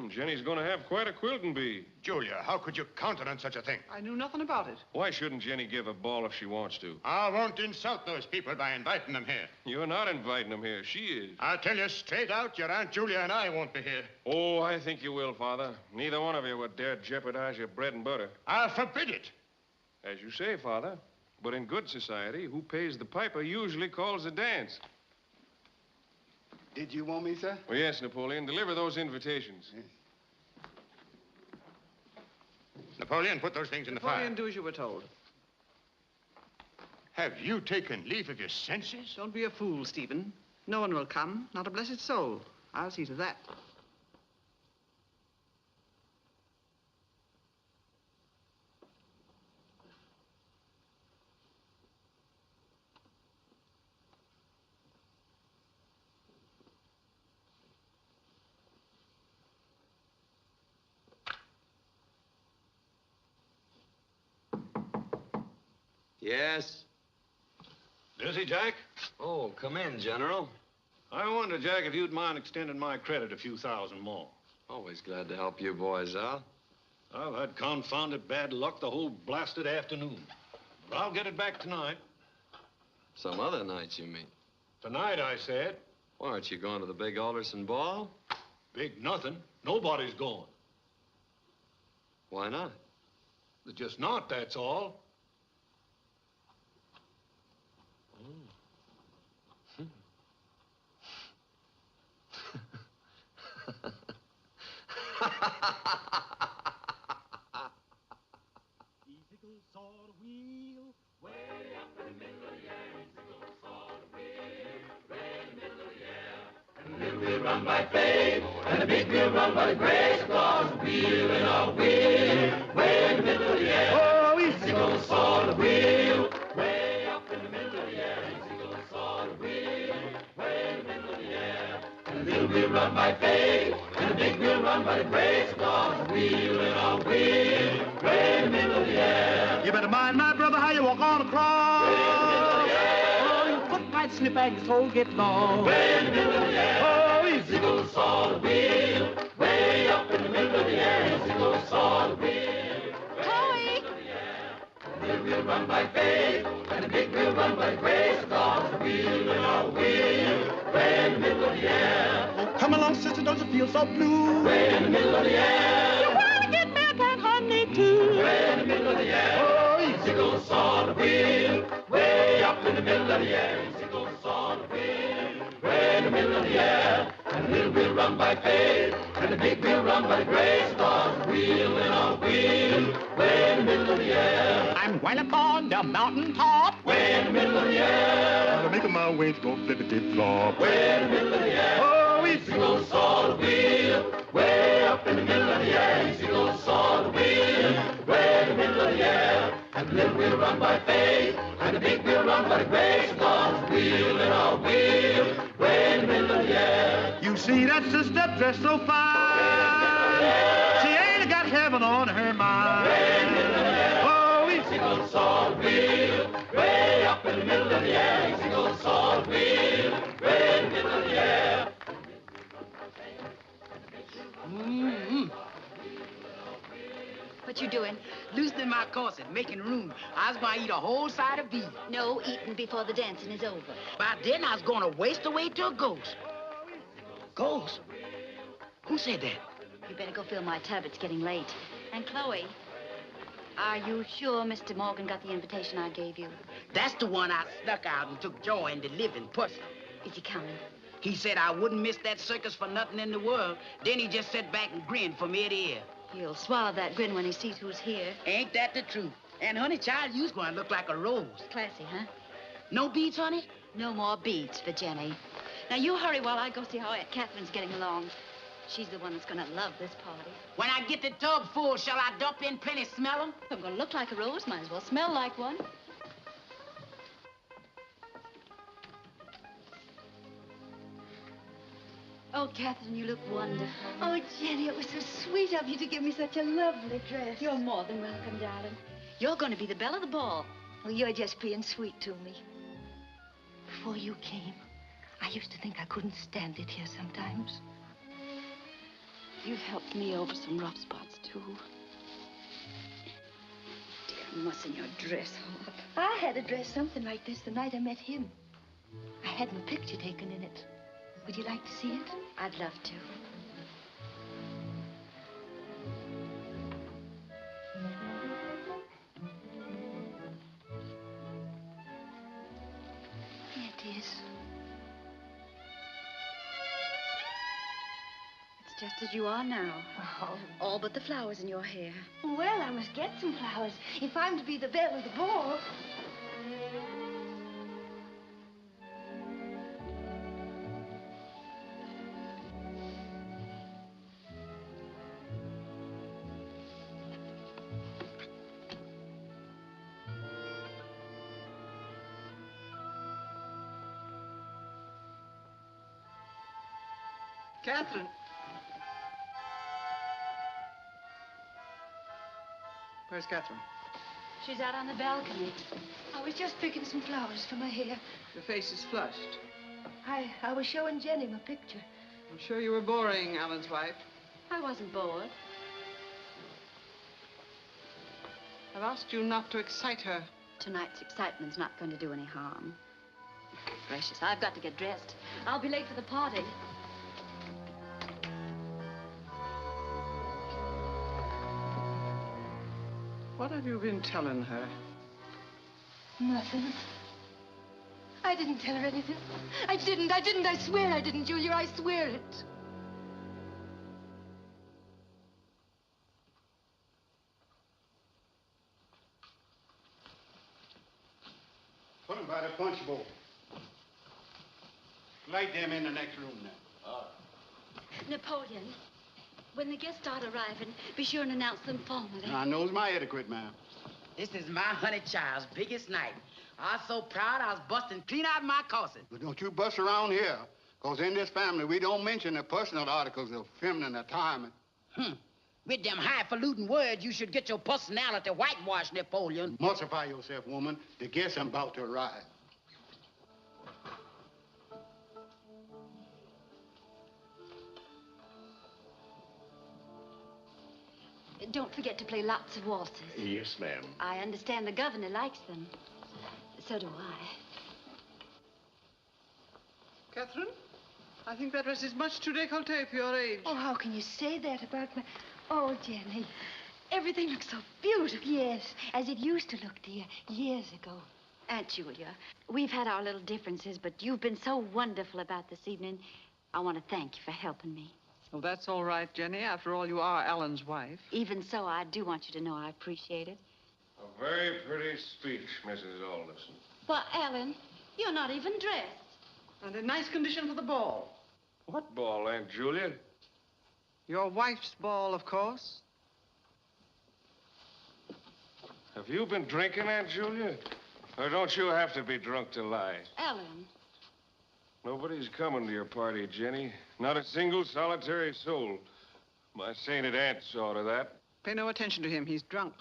Jenny's going to have quite a quilting bee. Julia, how could you countenance such a thing? I knew nothing about it. Why shouldn't Jenny give a ball if she wants to? I won't insult those people by inviting them here. You're not inviting them here. She is. I'll tell you straight out, your Aunt Julia and I won't be here. Oh, I think you will, Father. Neither one of you would dare jeopardize your bread and butter. I'll forbid it. As you say, Father. But in good society, who pays the piper usually calls the dance. Did you want me, sir? Well, yes, Napoleon. Deliver those invitations. Yes. Napoleon, put those things in the fire. Napoleon, do as you were told. Have you taken leave of your senses? Don't be a fool, Stephen. No one will come, not a blessed soul. I'll see to that. Yes? Busy, Jack? Oh, come in, General. I wonder, Jack, if you'd mind extending my credit a few thousand more. Always glad to help you boys out. I've had confounded bad luck the whole blasted afternoon. But I'll get it back tonight. Some other nights, you mean? Tonight, I said. Why, aren't you going to the big Alderson ball? Big nothing. Nobody's going. Why not? They're just not, that's all. We'll run by faith, and the big wheel run by the grace, across the wheel and a wheel, way in the middle of the air. Oh, easy goes for the wheel, way up in the middle of the air. Easy goes for the wheel, way in the middle of the air. And the little wheel run by faith, and the big wheel run by the grace, across the wheel and a wheel, way in the middle of the air. You better mind, my brother, how you walk on across. Way in the middle of the air. Oh, your foot might slip and your toe get lost. Way in the middle of the air. Easy goes for the wheel, way up in the middle of the air. Easy goes for the wheel, Chloe! The little wheel run by faith, and the big wheel run by grace. Across the wheel and a wheel, way in the middle of the air. Oh, come along, sister, don't you feel so blue? Way in the middle of the air. You wanna get milk and honey too? Way in the middle of the air. Oh, easy goes for the wheel, way up in the middle of the air. Easy goes for the wheel, way in the middle of the air. And the little wheel run by faith, and the big wheel run by grace. Across the wheel and a wheel, way in the middle of the air. I'm well up on the mountain top, way in the middle of the air. I'm making my wings go flippity-flop, way in the middle of the air. Oh, easy goes for the wheel, way up in the middle of the air. Easy goes for the wheel, way in the middle of the air. And the little wheel run by faith, and the big wheel run by grace. Across sister dressed so fine. She ain't got heaven on her mind. Oh, easy goes Saltville, way up in the middle of the air. Easy goes Saltville, way in the middle of the air. What you doing? Loosening my corset, making room. I was going to eat a whole side of beef. No eating before the dancing is over. By then, I was going to waste away to a ghost. Ghost? Who said that? You better go fill my tub. It's getting late. And Chloe, are you sure Mr. Morgan got the invitation I gave you? That's the one I snuck out and took joy in delivering personal. Is he coming? He said I wouldn't miss that circus for nothing in the world. Then he just sat back and grinned from ear to ear. He'll swallow that grin when he sees who's here. Ain't that the truth? And, honey, child, you's going to look like a rose. Classy, huh? No beads, honey? No more beads for Jenny. Now, you hurry while I go see how Aunt Catherine's getting along. She's the one that's going to love this party. When I get the tub full, shall I dump in plenty smell 'em? I'm going to look like a rose. Might as well smell like one. Oh, Catherine, you look wonderful. Oh, Jenny, it was so sweet of you to give me such a lovely dress. You're more than welcome, darling. You're going to be the belle of the ball. Well, you're just being sweet to me. Before you came, I used to think I couldn't stand it here sometimes. You've helped me over some rough spots, too. Dear, mussing your dress all up. I had a dress something like this the night I met him. I had my picture taken in it. Would you like to see it? I'd love to. Here it is. It's just as you are now. Oh. All but the flowers in your hair. Well, I must get some flowers if I'm to be the belle of the ball. Catherine. Where's Catherine? She's out on the balcony. I was just picking some flowers for my hair. Your face is flushed. I was showing Jenny my picture. I'm sure you were boring Alan's wife. I wasn't bored. I've asked you not to excite her. Tonight's excitement's not going to do any harm. Gracious, I've got to get dressed. I'll be late for the party. What have you been telling her? Nothing. I didn't tell her anything. I didn't. I swear I didn't, Julia. I swear it. Put them by the punch bowl. Light them in the next room now. Napoleon, when the guests start arriving, be sure and announce them formally. I knows my etiquette, ma'am. This is my honey child's biggest night. I was so proud I was busting clean out my corset. But don't you bust around here, because in this family, we don't mention the personal articles of feminine attire. With them highfalutin words, you should get your personality whitewashed, Napoleon. Multiply yourself, woman. The guests are about to arrive. Don't forget to play lots of waltzes. Yes, ma'am. I understand the governor likes them. So do I. Catherine, I think that dress is much too décolleté for your age. Oh, how can you say that about my... Oh, Jenny, everything looks so beautiful. Yes, as it used to look, dear, years ago. Aunt Julia, we've had our little differences, but you've been so wonderful about this evening. I want to thank you for helping me. Well, that's all right, Jenny. After all, you are Alan's wife. Even so, I do want you to know I appreciate it. A very pretty speech, Mrs. Alderson. But, Alan, you're not even dressed. And in nice condition for the ball. What ball, Aunt Julia? Your wife's ball, of course. Have you been drinking, Aunt Julia? Or don't you have to be drunk to lie? Alan, Nobody's coming to your party, Jenny. Not a single solitary soul. My sainted aunt saw to that. Pay no attention to him. He's drunk.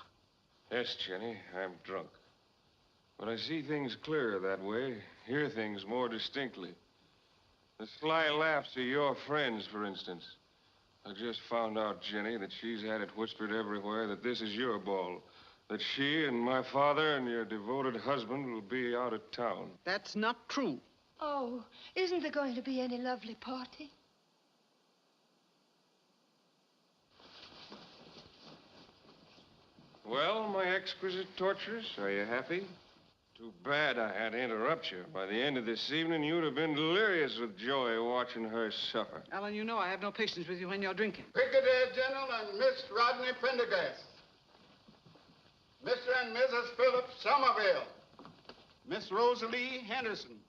Yes, Jenny, I'm drunk. But I see things clearer that way, hear things more distinctly. The sly laughs of your friends, for instance. I just found out, Jenny, that she's had it whispered everywhere that this is your ball. That she and my father and your devoted husband will be out of town. That's not true. Oh, isn't there going to be any lovely party? Well, my exquisite torturers, are you happy? Too bad I had to interrupt you. By the end of this evening, you'd have been delirious with joy watching her suffer. Alan, you know I have no patience with you when you're drinking. Brigadier General and Miss Rodney Prendergast. Mr. and Mrs. Philip Somerville. Miss Rosalie Henderson.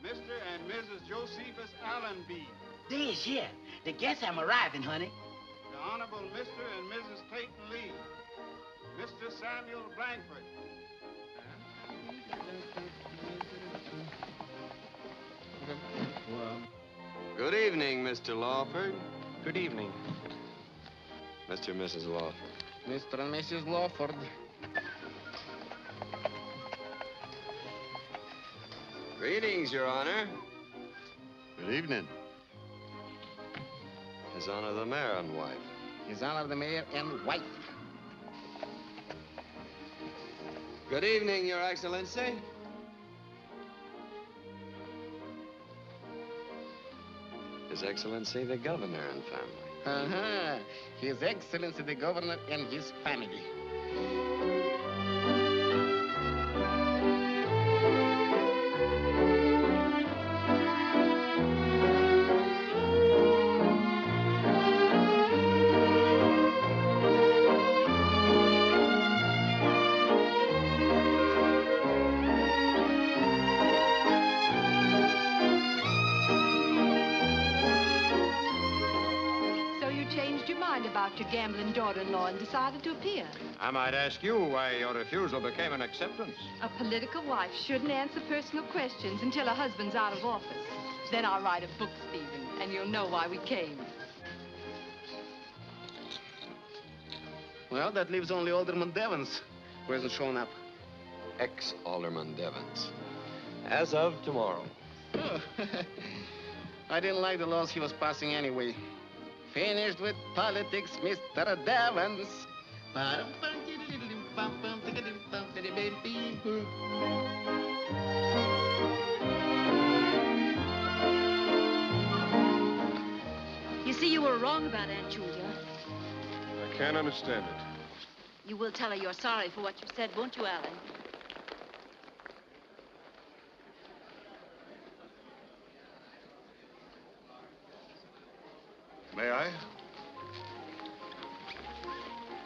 Mr. and Mrs. Josephus Allenby. This here. The guests are arriving, honey. The Honorable Mr. and Mrs. Clayton Lee. Mr. Samuel Blankford. Good evening, Mr. Lawford. Good evening. Mr. and Mrs. Lawford. Mr. and Mrs. Lawford. Greetings, Your Honor. Good evening. His Honor the Mayor and wife. His Honor the Mayor and wife. Good evening, Your Excellency. His Excellency the Governor and family. Uh-huh. His Excellency the Governor and his family. About your gambling daughter-in-law and decided to appear. I might ask you why your refusal became an acceptance. A political wife shouldn't answer personal questions until her husband's out of office. Then I'll write a book, Stephen, and you'll know why we came. Well, that leaves only Alderman Devons, who hasn't shown up. Ex-Alderman Devons. As of tomorrow. Oh. I didn't like the laws he was passing anyway. Finished with politics, Mr. Devons. You see, you were wrong about Aunt Julia. I can't understand it. You will tell her you're sorry for what you said, won't you, Alan? May I?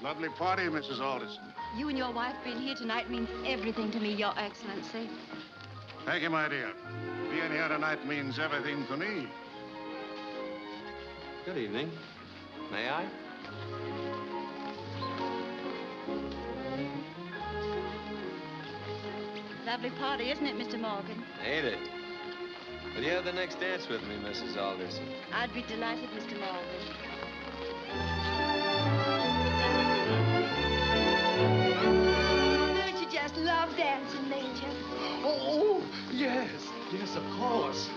Lovely party, Mrs. Alderson. You and your wife being here tonight means everything to me, Your Excellency. Thank you, my dear. Being here tonight means everything to me. Good evening. May I? Lovely party, isn't it, Mr. Morgan? Ain't it? Will you have the next dance with me, Mrs. Alderson? I'd be delighted, Mr. Morgan. Don't you just love dancing, Major? Oh, yes. Yes, of course.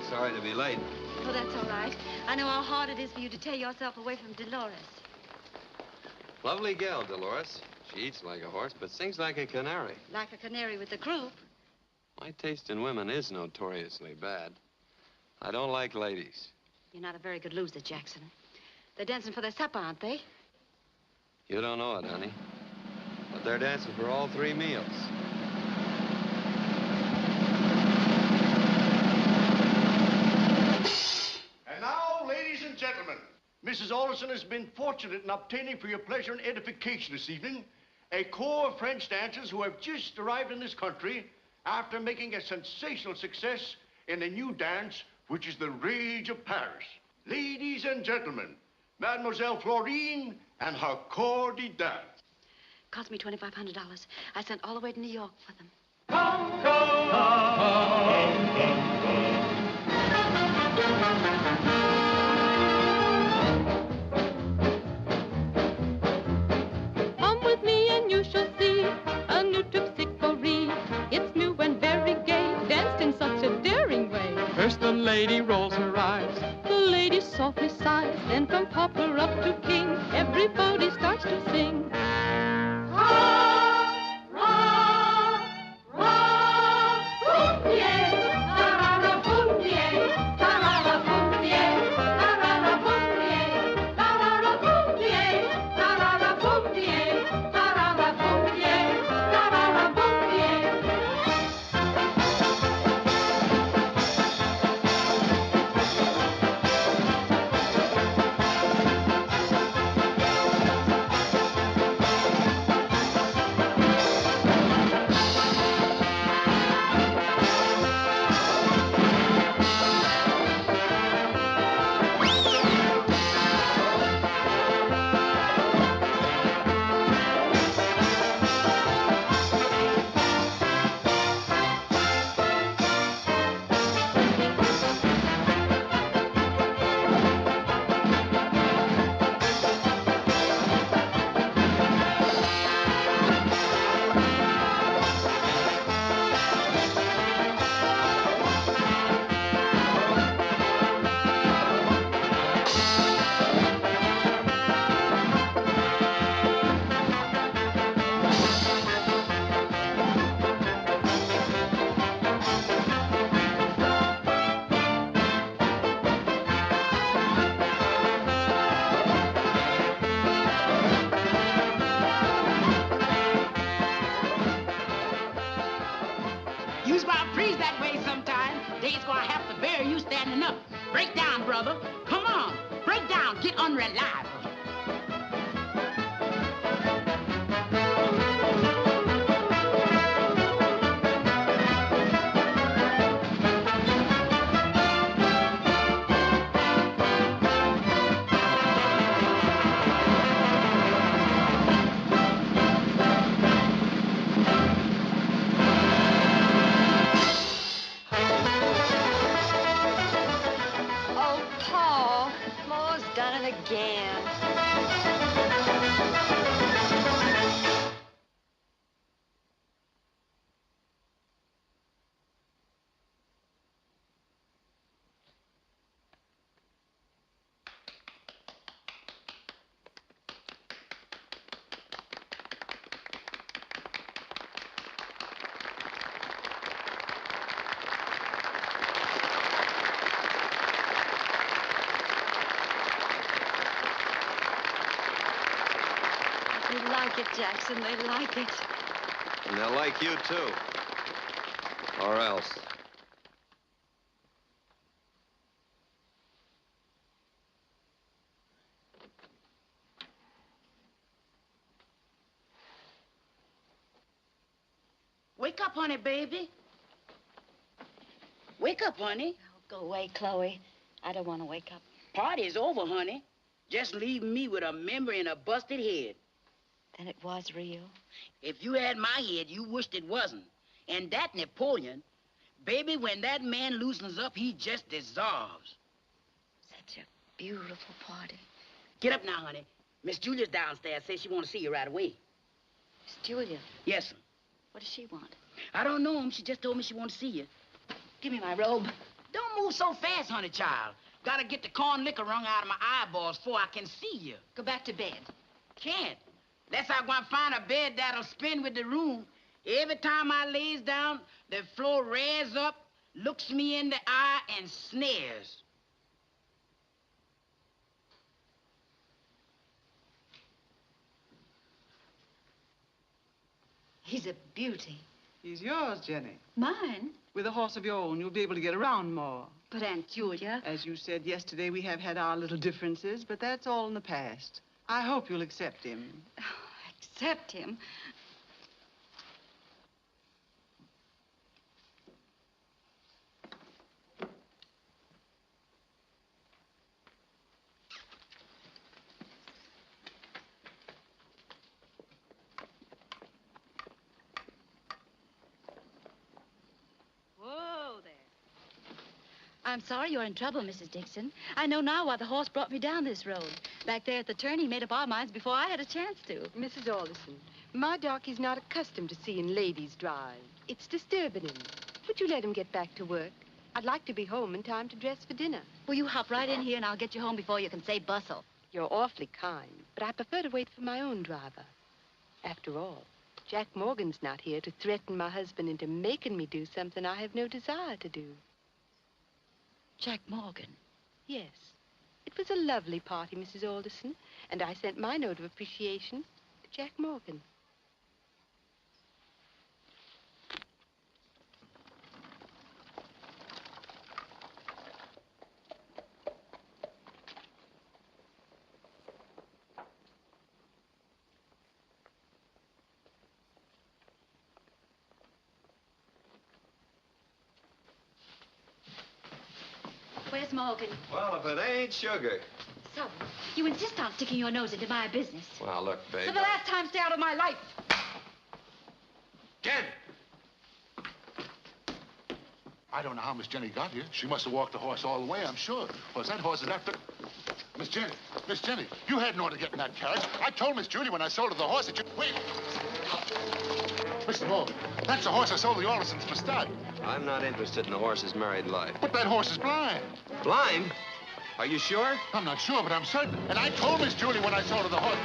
Sorry to be late. Oh, that's all right. I know how hard it is for you to tear yourself away from Dolores. Lovely gal, Dolores. She eats like a horse, but sings like a canary. Like a canary with the croup. My taste in women is notoriously bad. I don't like ladies. You're not a very good loser, Jackson. They're dancing for their supper, aren't they? You don't know it, honey. But they're dancing for all 3 meals. And now, ladies and gentlemen, Mrs. Alderson has been fortunate in obtaining for your pleasure and edification this evening a corps of French dancers who have just arrived in this country after making a sensational success in a new dance which is the rage of Paris. Ladies and gentlemen, Mademoiselle Florine and her corps de dance. Cost me $2,500. I sent all the way to New York for them. Come with me and you shall see a new terpsichore. It's new and very gay, danced in such a daring way. First the lady rolls her eyes. The lady softly sighs, then from pauper up to king, everybody starts to sing. You's about freeze that way sometime. They's gonna have to bury you standing up. Break down, brother. Come on. Break down. Get unreliable. Oh, Paul. Mo's done it again. They like it, Jackson. They like it. And they'll like you, too. Or else. Wake up, honey, baby. Wake up, honey. Oh, go away, Chloe. I don't want to wake up. Party's over, honey. Just leave me with a memory and a busted head. Then it was real. If you had my head, you wished it wasn't. And that Napoleon, baby, when that man loosens up, he just dissolves. Such a beautiful party. Get up now, honey. Miss Julia's downstairs. Says she wants to see you right away. Miss Julia. Yes, sir. What does she want? I don't know, She just told me she wants to see you. Give me my robe. Don't move so fast, honey, child. Gotta get the corn liquor wrung out of my eyeballs before I can see you. Go back to bed. Can't. Unless I go and find a bed that'll spin with the room. Every time I lays down, the floor rears up, looks me in the eye, and snares. He's a beauty. He's yours, Jenny. Mine? With a horse of your own, you'll be able to get around more. But Aunt Julia... As you said yesterday, we have had our little differences, but that's all in the past. I hope you'll accept him. Accept him? I'm sorry you're in trouble, Mrs. Dixon. I know now why the horse brought me down this road. Back there at the turn, he made up our minds before I had a chance to. Mrs. Alderson, my darky's not accustomed to seeing ladies drive. It's disturbing him. Would you let him get back to work? I'd like to be home in time to dress for dinner. Well, you hop right in here and I'll get you home before you can say bustle. You're awfully kind, but I prefer to wait for my own driver. After all, Jack Morgan's not here to threaten my husband into making me do something I have no desire to do. Jack Morgan? Yes. It was a lovely party, Mrs. Alderson, and I sent my note of appreciation to Jack Morgan. Where's Morgan? Well, if it ain't sugar. So, you insist on sticking your nose into my business. Well, look, babe. For the last time, stay out of my life. Jen! I don't know how Miss Jenny got here. She must have walked the horse all the way, I'm sure. Well, that horse is after... Miss Jenny, you hadn't ought to get in that carriage. I told Miss Julie when I sold her the horse that you... Wait! Mr. Morgan, that's the horse I sold the Aldersons for stud. I'm not interested in the horse's married life. But that horse is blind. Blind? Are you sure? I'm not sure, but I'm certain. And I told Miss Julie when I sold her the horse...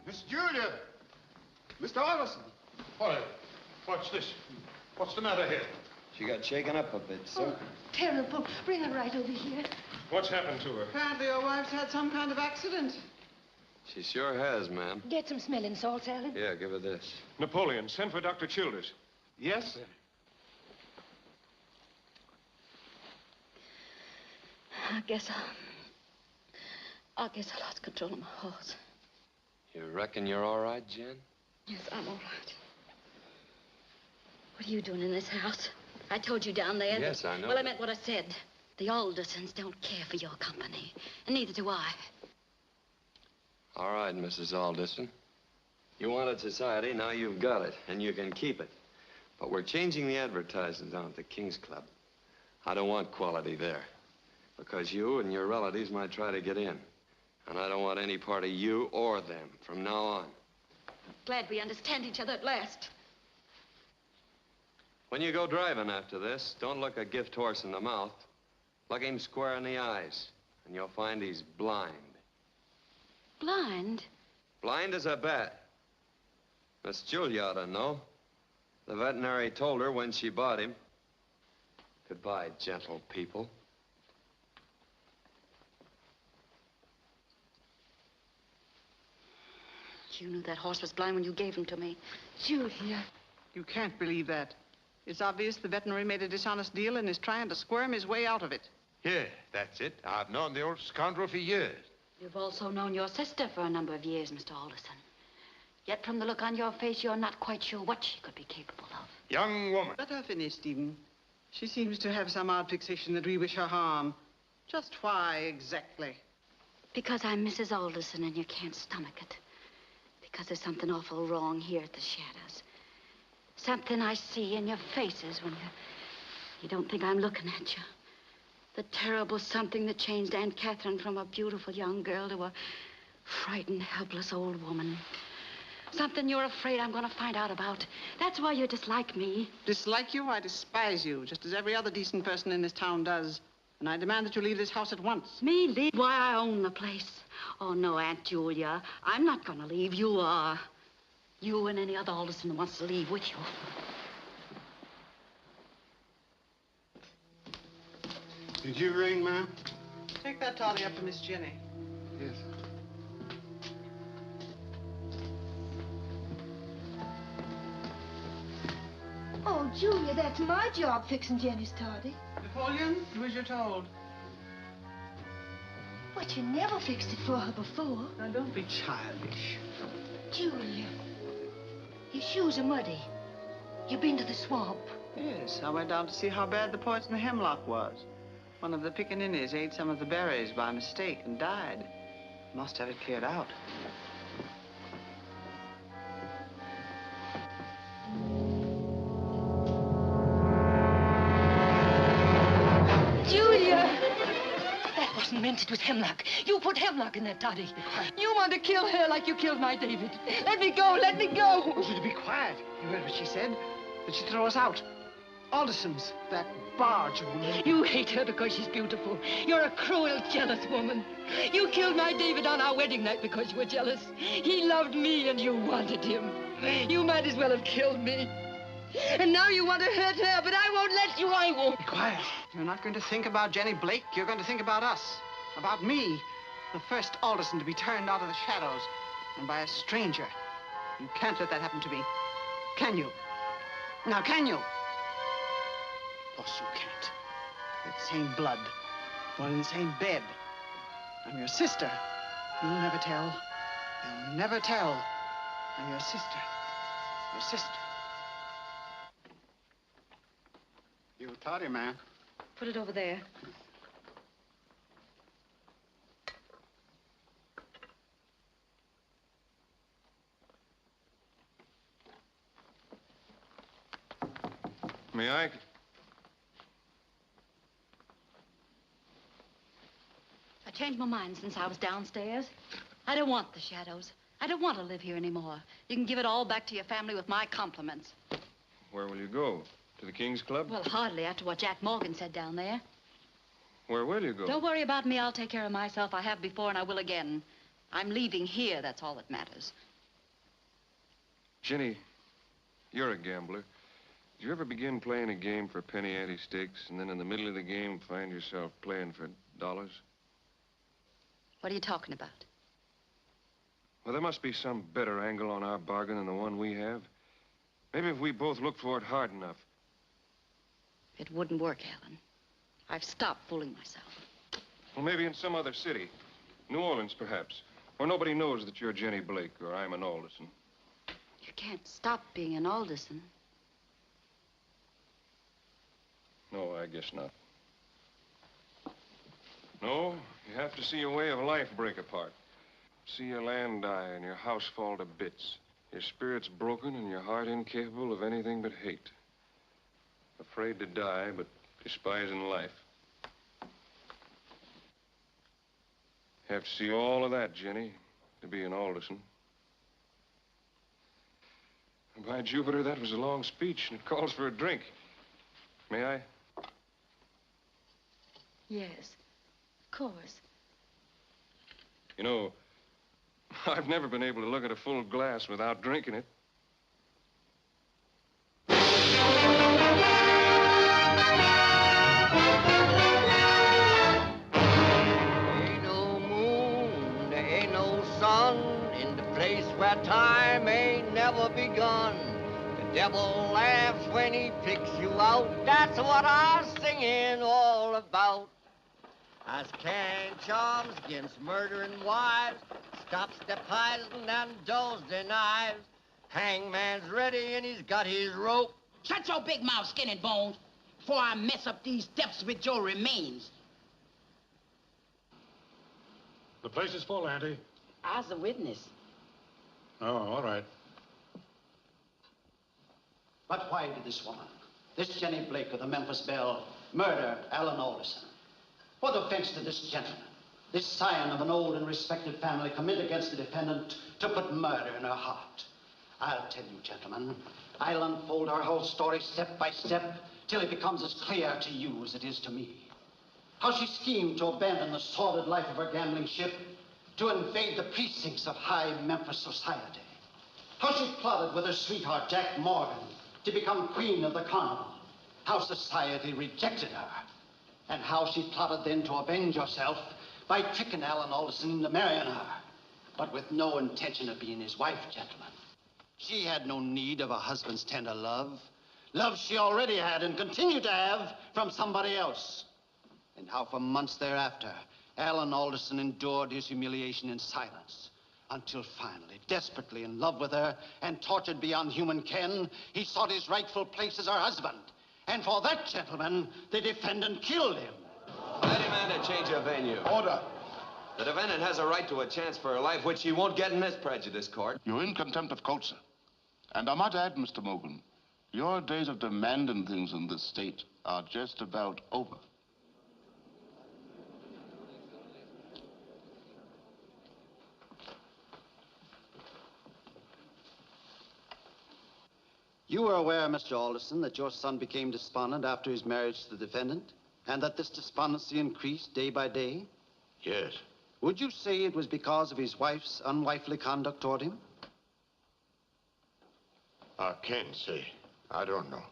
Miss Julia! Mr. Alderson! Why, what's this? What's the matter here? She got shaken up a bit, sir. Terrible. Bring her right over here. What's happened to her? Apparently your wife's had some kind of accident. She sure has, ma'am. Get some smelling salts, Alan. Yeah, give her this. Napoleon, send for Dr. Childers. Yes, sir. I guess I lost control of my horse. You reckon you're all right, Jen? Yes, I'm all right. What are you doing in this house? I told you down there. Yes, I know. Well, I meant what I said. The Aldersons don't care for your company, and neither do I. All right, Mrs. Alderson. You wanted society, now you've got it, and you can keep it. But we're changing the advertising down at the King's Club. I don't want quality there, because you and your relatives might try to get in. And I don't want any part of you or them from now on. Glad we understand each other at last. When you go driving after this, don't look a gift horse in the mouth. Look him square in the eyes, and you'll find he's blind. Blind? Blind as a bat. Miss Julia ought to know. The veterinary told her when she bought him. Goodbye, gentle people. You knew that horse was blind when you gave him to me. Julia. You can't believe that. It's obvious the veterinary made a dishonest deal and is trying to squirm his way out of it. Yeah, that's it. I've known the old scoundrel for years. You've also known your sister for a number of years, Mr. Alderson. Yet from the look on your face, you're not quite sure what she could be capable of. Young woman. Let her finish, Stephen. She seems to have some odd fixation that we wish her harm. Just why, exactly? Because I'm Mrs. Alderson and you can't stomach it. Because there's something awful wrong here at the Shadows. Something I see in your faces when you don't think I'm looking at you. The terrible something that changed Aunt Catherine from a beautiful young girl to a frightened, helpless old woman. Something you're afraid I'm going to find out about. That's why you dislike me. Dislike you? I despise you, just as every other decent person in this town does. And I demand that you leave this house at once. Me leave? Why, I own the place. Oh, no, Aunt Julia. I'm not going to leave. You are. You and any other Alderson who wants to leave with you. Did you ring, ma'am? Take that toddy up to Miss Jenny. Yes. Oh, Julia, that's my job, fixing Jenny's toddy. Napoleon, do as you're told. But you never fixed it for her before. Now, don't be childish. Julia, your shoes are muddy. You've been to the swamp. Yes, I went down to see how bad the poison hemlock was. One of the pickaninnies ate some of the berries by mistake and died. Must have it cleared out. Julia! That wasn't mint, it was hemlock. You put hemlock in that toddy. You want to kill her like you killed my David. Let me go, let me go. You to be quiet. You heard what she said? That she'd throw us out. Alderson's, that barge woman. You hate her because she's beautiful. You're a cruel, jealous woman. You killed my David on our wedding night because you were jealous. He loved me and you wanted him. You might as well have killed me. And now you want to hurt her, but I won't let you, I won't. Be quiet. You're not going to think about Jenny Blake. You're going to think about us. About me. The first Alderson to be turned out of the Shadows. And by a stranger. You can't let that happen to me. Can you? Now, can you? Of course you can't. We're the same blood. Born in the same bed. I'm your sister. You'll never tell. You'll never tell. I'm your sister. Your sister. You toddy, ma'am. Put it over there. May I? I changed my mind since I was downstairs. I don't want the Shadows. I don't want to live here anymore. You can give it all back to your family with my compliments. Where will you go? To the King's Club? Well, hardly after what Jack Morgan said down there. Where will you go? Don't worry about me. I'll take care of myself. I have before and I will again. I'm leaving here. That's all that matters. Jenny, you're a gambler. Did you ever begin playing a game for penny ante stakes and then in the middle of the game find yourself playing for dollars? What are you talking about? Well, there must be some better angle on our bargain than the one we have. Maybe if we both looked for it hard enough. It wouldn't work, Helen. I've stopped fooling myself. Well, maybe in some other city. New Orleans, perhaps. Where nobody knows that you're Jenny Blake or I'm an Alderson. You can't stop being an Alderson. No, I guess not. No, you have to see your way of life break apart. See your land die and your house fall to bits. Your spirit's broken and your heart incapable of anything but hate. Afraid to die, but despising life. Have to see all of that, Jenny, to be an Alderson. And by Jupiter, that was a long speech, and it calls for a drink. May I? Yes, of course. You know, I've never been able to look at a full glass without drinking it. Ain't no moon, there ain't no sun in the place where time ain't never begun. The devil laughs when he picks you out. That's what I'm singing all about. As can charms against murdering wives, stops the poison and dulls their knives. Hangman's ready and he's got his rope. Shut your big mouth, Skin and Bones, before I mess up these steps with your remains. The place is full, Auntie. I was a witness. Oh, all right. But why did this woman, this Jenny Blake of the Memphis Belle, murder Alan Alderson? What offense did this gentleman, this scion of an old and respected family, commit against the defendant to put murder in her heart? I'll tell you, gentlemen, I'll unfold her whole story step by step till it becomes as clear to you as it is to me. How she schemed to abandon the sordid life of her gambling ship to invade the precincts of high Memphis society. How she plotted with her sweetheart, Jack Morgan, to become queen of the carnival. How society rejected her. And how she plotted then to avenge herself by tricking Alan Alderson into marrying her, but with no intention of being his wife, gentlemen. She had no need of a husband's tender love. Love she already had and continued to have from somebody else. And how for months thereafter, Alan Alderson endured his humiliation in silence, until finally, desperately in love with her and tortured beyond human ken, he sought his rightful place as her husband. And for that, gentlemen, the defendant killed him. I demand a change of venue. Order. The defendant has a right to a chance for her life, which she won't get in this prejudice court. You're in contempt of court, sir. And I might add, Mr. Morgan, your days of demanding things in this state are just about over. You are aware, Mr. Alderson, that your son became despondent after his marriage to the defendant, and that this despondency increased day by day? Yes. Would you say it was because of his wife's unwifely conduct toward him? I can't say. I don't know.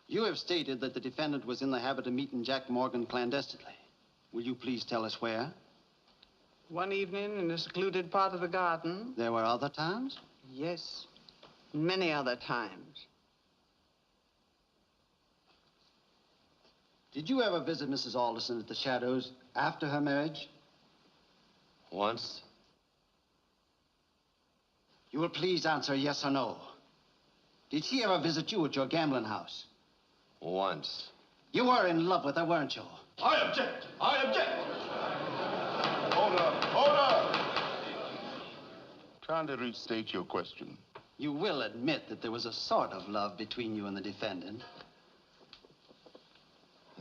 You have stated that the defendant was in the habit of meeting Jack Morgan clandestinely. Will you please tell us where? One evening in a secluded part of the garden. There were other times? Yes, many other times. Did you ever visit Mrs. Alderson at the Shadows after her marriage? Once. You will please answer yes or no. Did she ever visit you at your gambling house? Once. You were in love with her, weren't you? I object! I object! Order! Order! Kindly restate your question. You will admit that there was a sort of love between you and the defendant.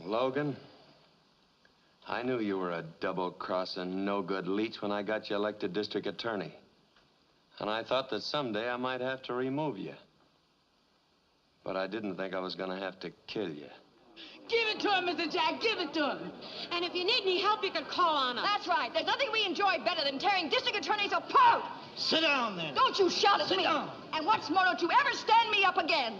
Logan, I knew you were a double-crossing, no-good leech when I got you elected district attorney. And I thought that someday I might have to remove you. But I didn't think I was going to have to kill you. Give it to him, Mr. Jack. Give it to him. And if you need any help, you can call on us. That's right. There's nothing we enjoy better than tearing district attorneys apart. Sit down, then. Don't you shout at me. Sit down. And what's more, don't you ever stand me up again.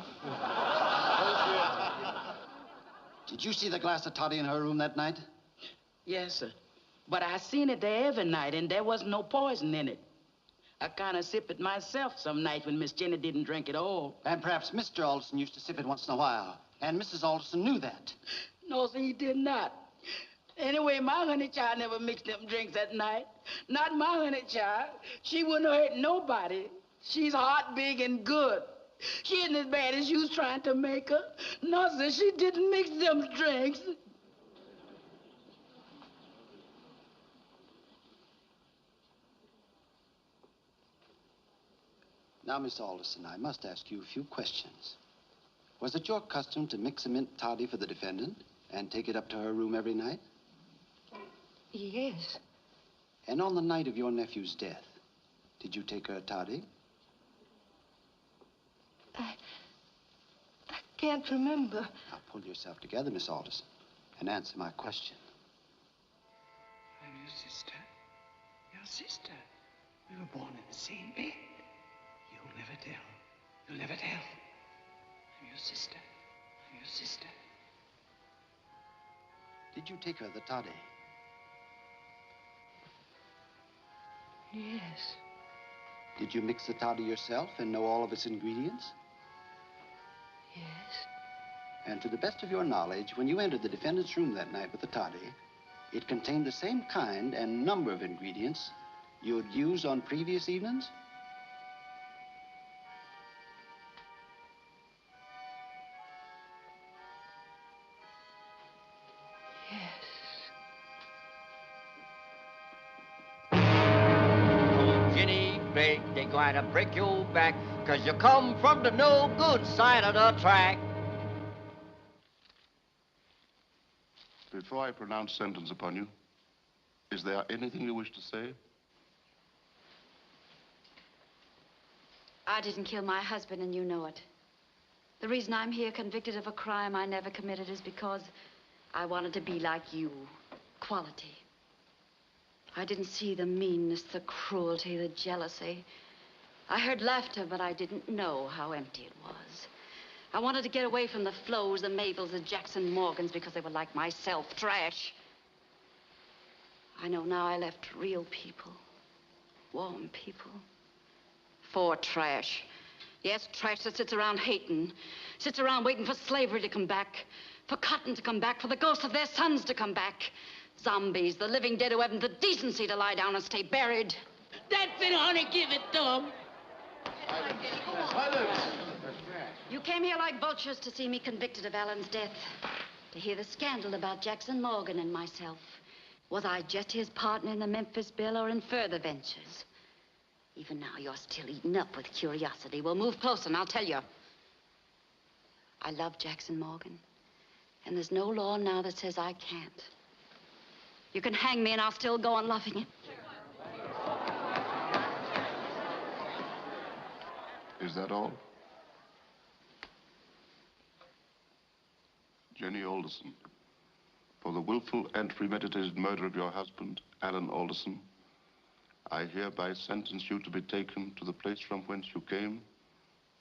Did you see the glass of toddy in her room that night? Yes, sir. But I seen it there every night, and there wasn't no poison in it. I kind of sip it myself some nights when Miss Jenny didn't drink it all. And perhaps Mr. Alderson used to sip it once in a while. And Mrs. Alderson knew that. No, sir, he did not. Anyway, my honey child never mixed them drinks at night. Not my honey child. She wouldn't hurt nobody. She's hot, big, and good. She isn't as bad as you was trying to make her. No, sir, she didn't mix them drinks. Now, Miss Alderson, I must ask you a few questions. Was it your custom to mix a mint toddy for the defendant and take it up to her room every night? Yes. And on the night of your nephew's death, did you take her a toddy? I can't remember. Now, pull yourself together, Miss Alderson, and answer my question. I'm your sister. Your sister. We were born in the same bed. You'll never tell. You'll never tell. I'm your sister. I'm your sister. Did you take her the toddy? Yes. Did you mix the toddy yourself and know all of its ingredients? Yes. And to the best of your knowledge, when you entered the defendant's room that night with the toddy, it contained the same kind and number of ingredients you'd used on previous evenings? Jenny Blake, they going to break your back, 'cause you come from the no good side of the track. Before I pronounce sentence upon you, is there anything you wish to say? I didn't kill my husband, and you know it. The reason I'm here convicted of a crime I never committed is because I wanted to be like you. Quality. I didn't see the meanness, the cruelty, the jealousy. I heard laughter, but I didn't know how empty it was. I wanted to get away from the Flows, the Mabels, the Jackson Morgans, because they were like myself, trash. I know now I left real people, warm people, for trash. Yes, trash that sits around hating, sits around waiting for slavery to come back, for cotton to come back, for the ghosts of their sons to come back. Zombies, the living dead who haven't the decency to lie down and stay buried. That's it, honey. Give it to him. You came here like vultures to see me convicted of Alan's death, to hear the scandal about Jackson Morgan and myself. Was I just his partner in the Memphis Bill or in further ventures? Even now, you're still eaten up with curiosity. Well, move closer and I'll tell you. I love Jackson Morgan, and there's no law now that says I can't. You can hang me and I'll still go on loving him. Is that all? Jenny Alderson, for the willful and premeditated murder of your husband, Alan Alderson, I hereby sentence you to be taken to the place from whence you came,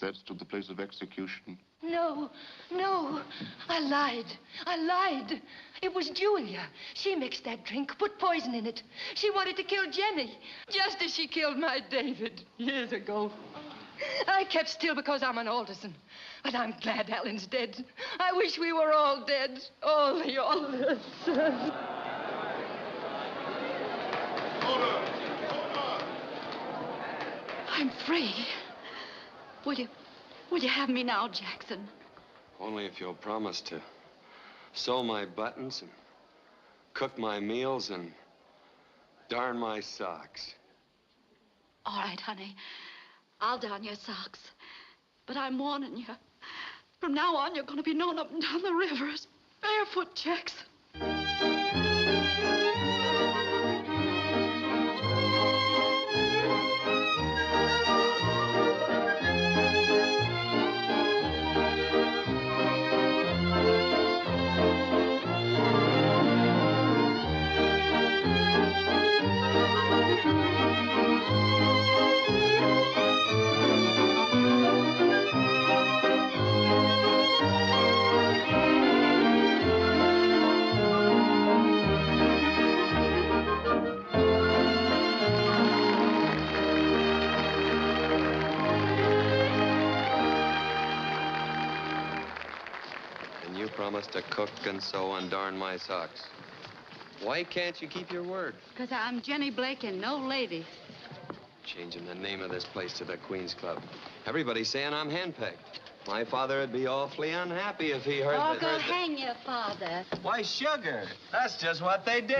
that's to the place of execution. No, no, I lied. It was Julia. She mixed that drink, put poison in it. She wanted to kill Jenny, just as she killed my David years ago. I kept still because I'm an Alderson, but I'm glad Alan's dead. I wish we were all dead, all the Aldersons. I'm free. Will you have me now, Jackson? Only if you'll promise to sew my buttons and cook my meals and darn my socks. All right, honey. I'll darn your socks. But I'm warning you. From now on, you're going to be known up and down the river as Barefoot Jackson. Promise to cook and sew and darn my socks. Why can't you keep your word? Because I'm Jenny Blake and no lady. Changing the name of this place to the Queen's Club. Everybody's saying I'm henpecked. My father would be awfully unhappy if he heard Oh, that. go hang your father. Why, sugar. That's just what they did.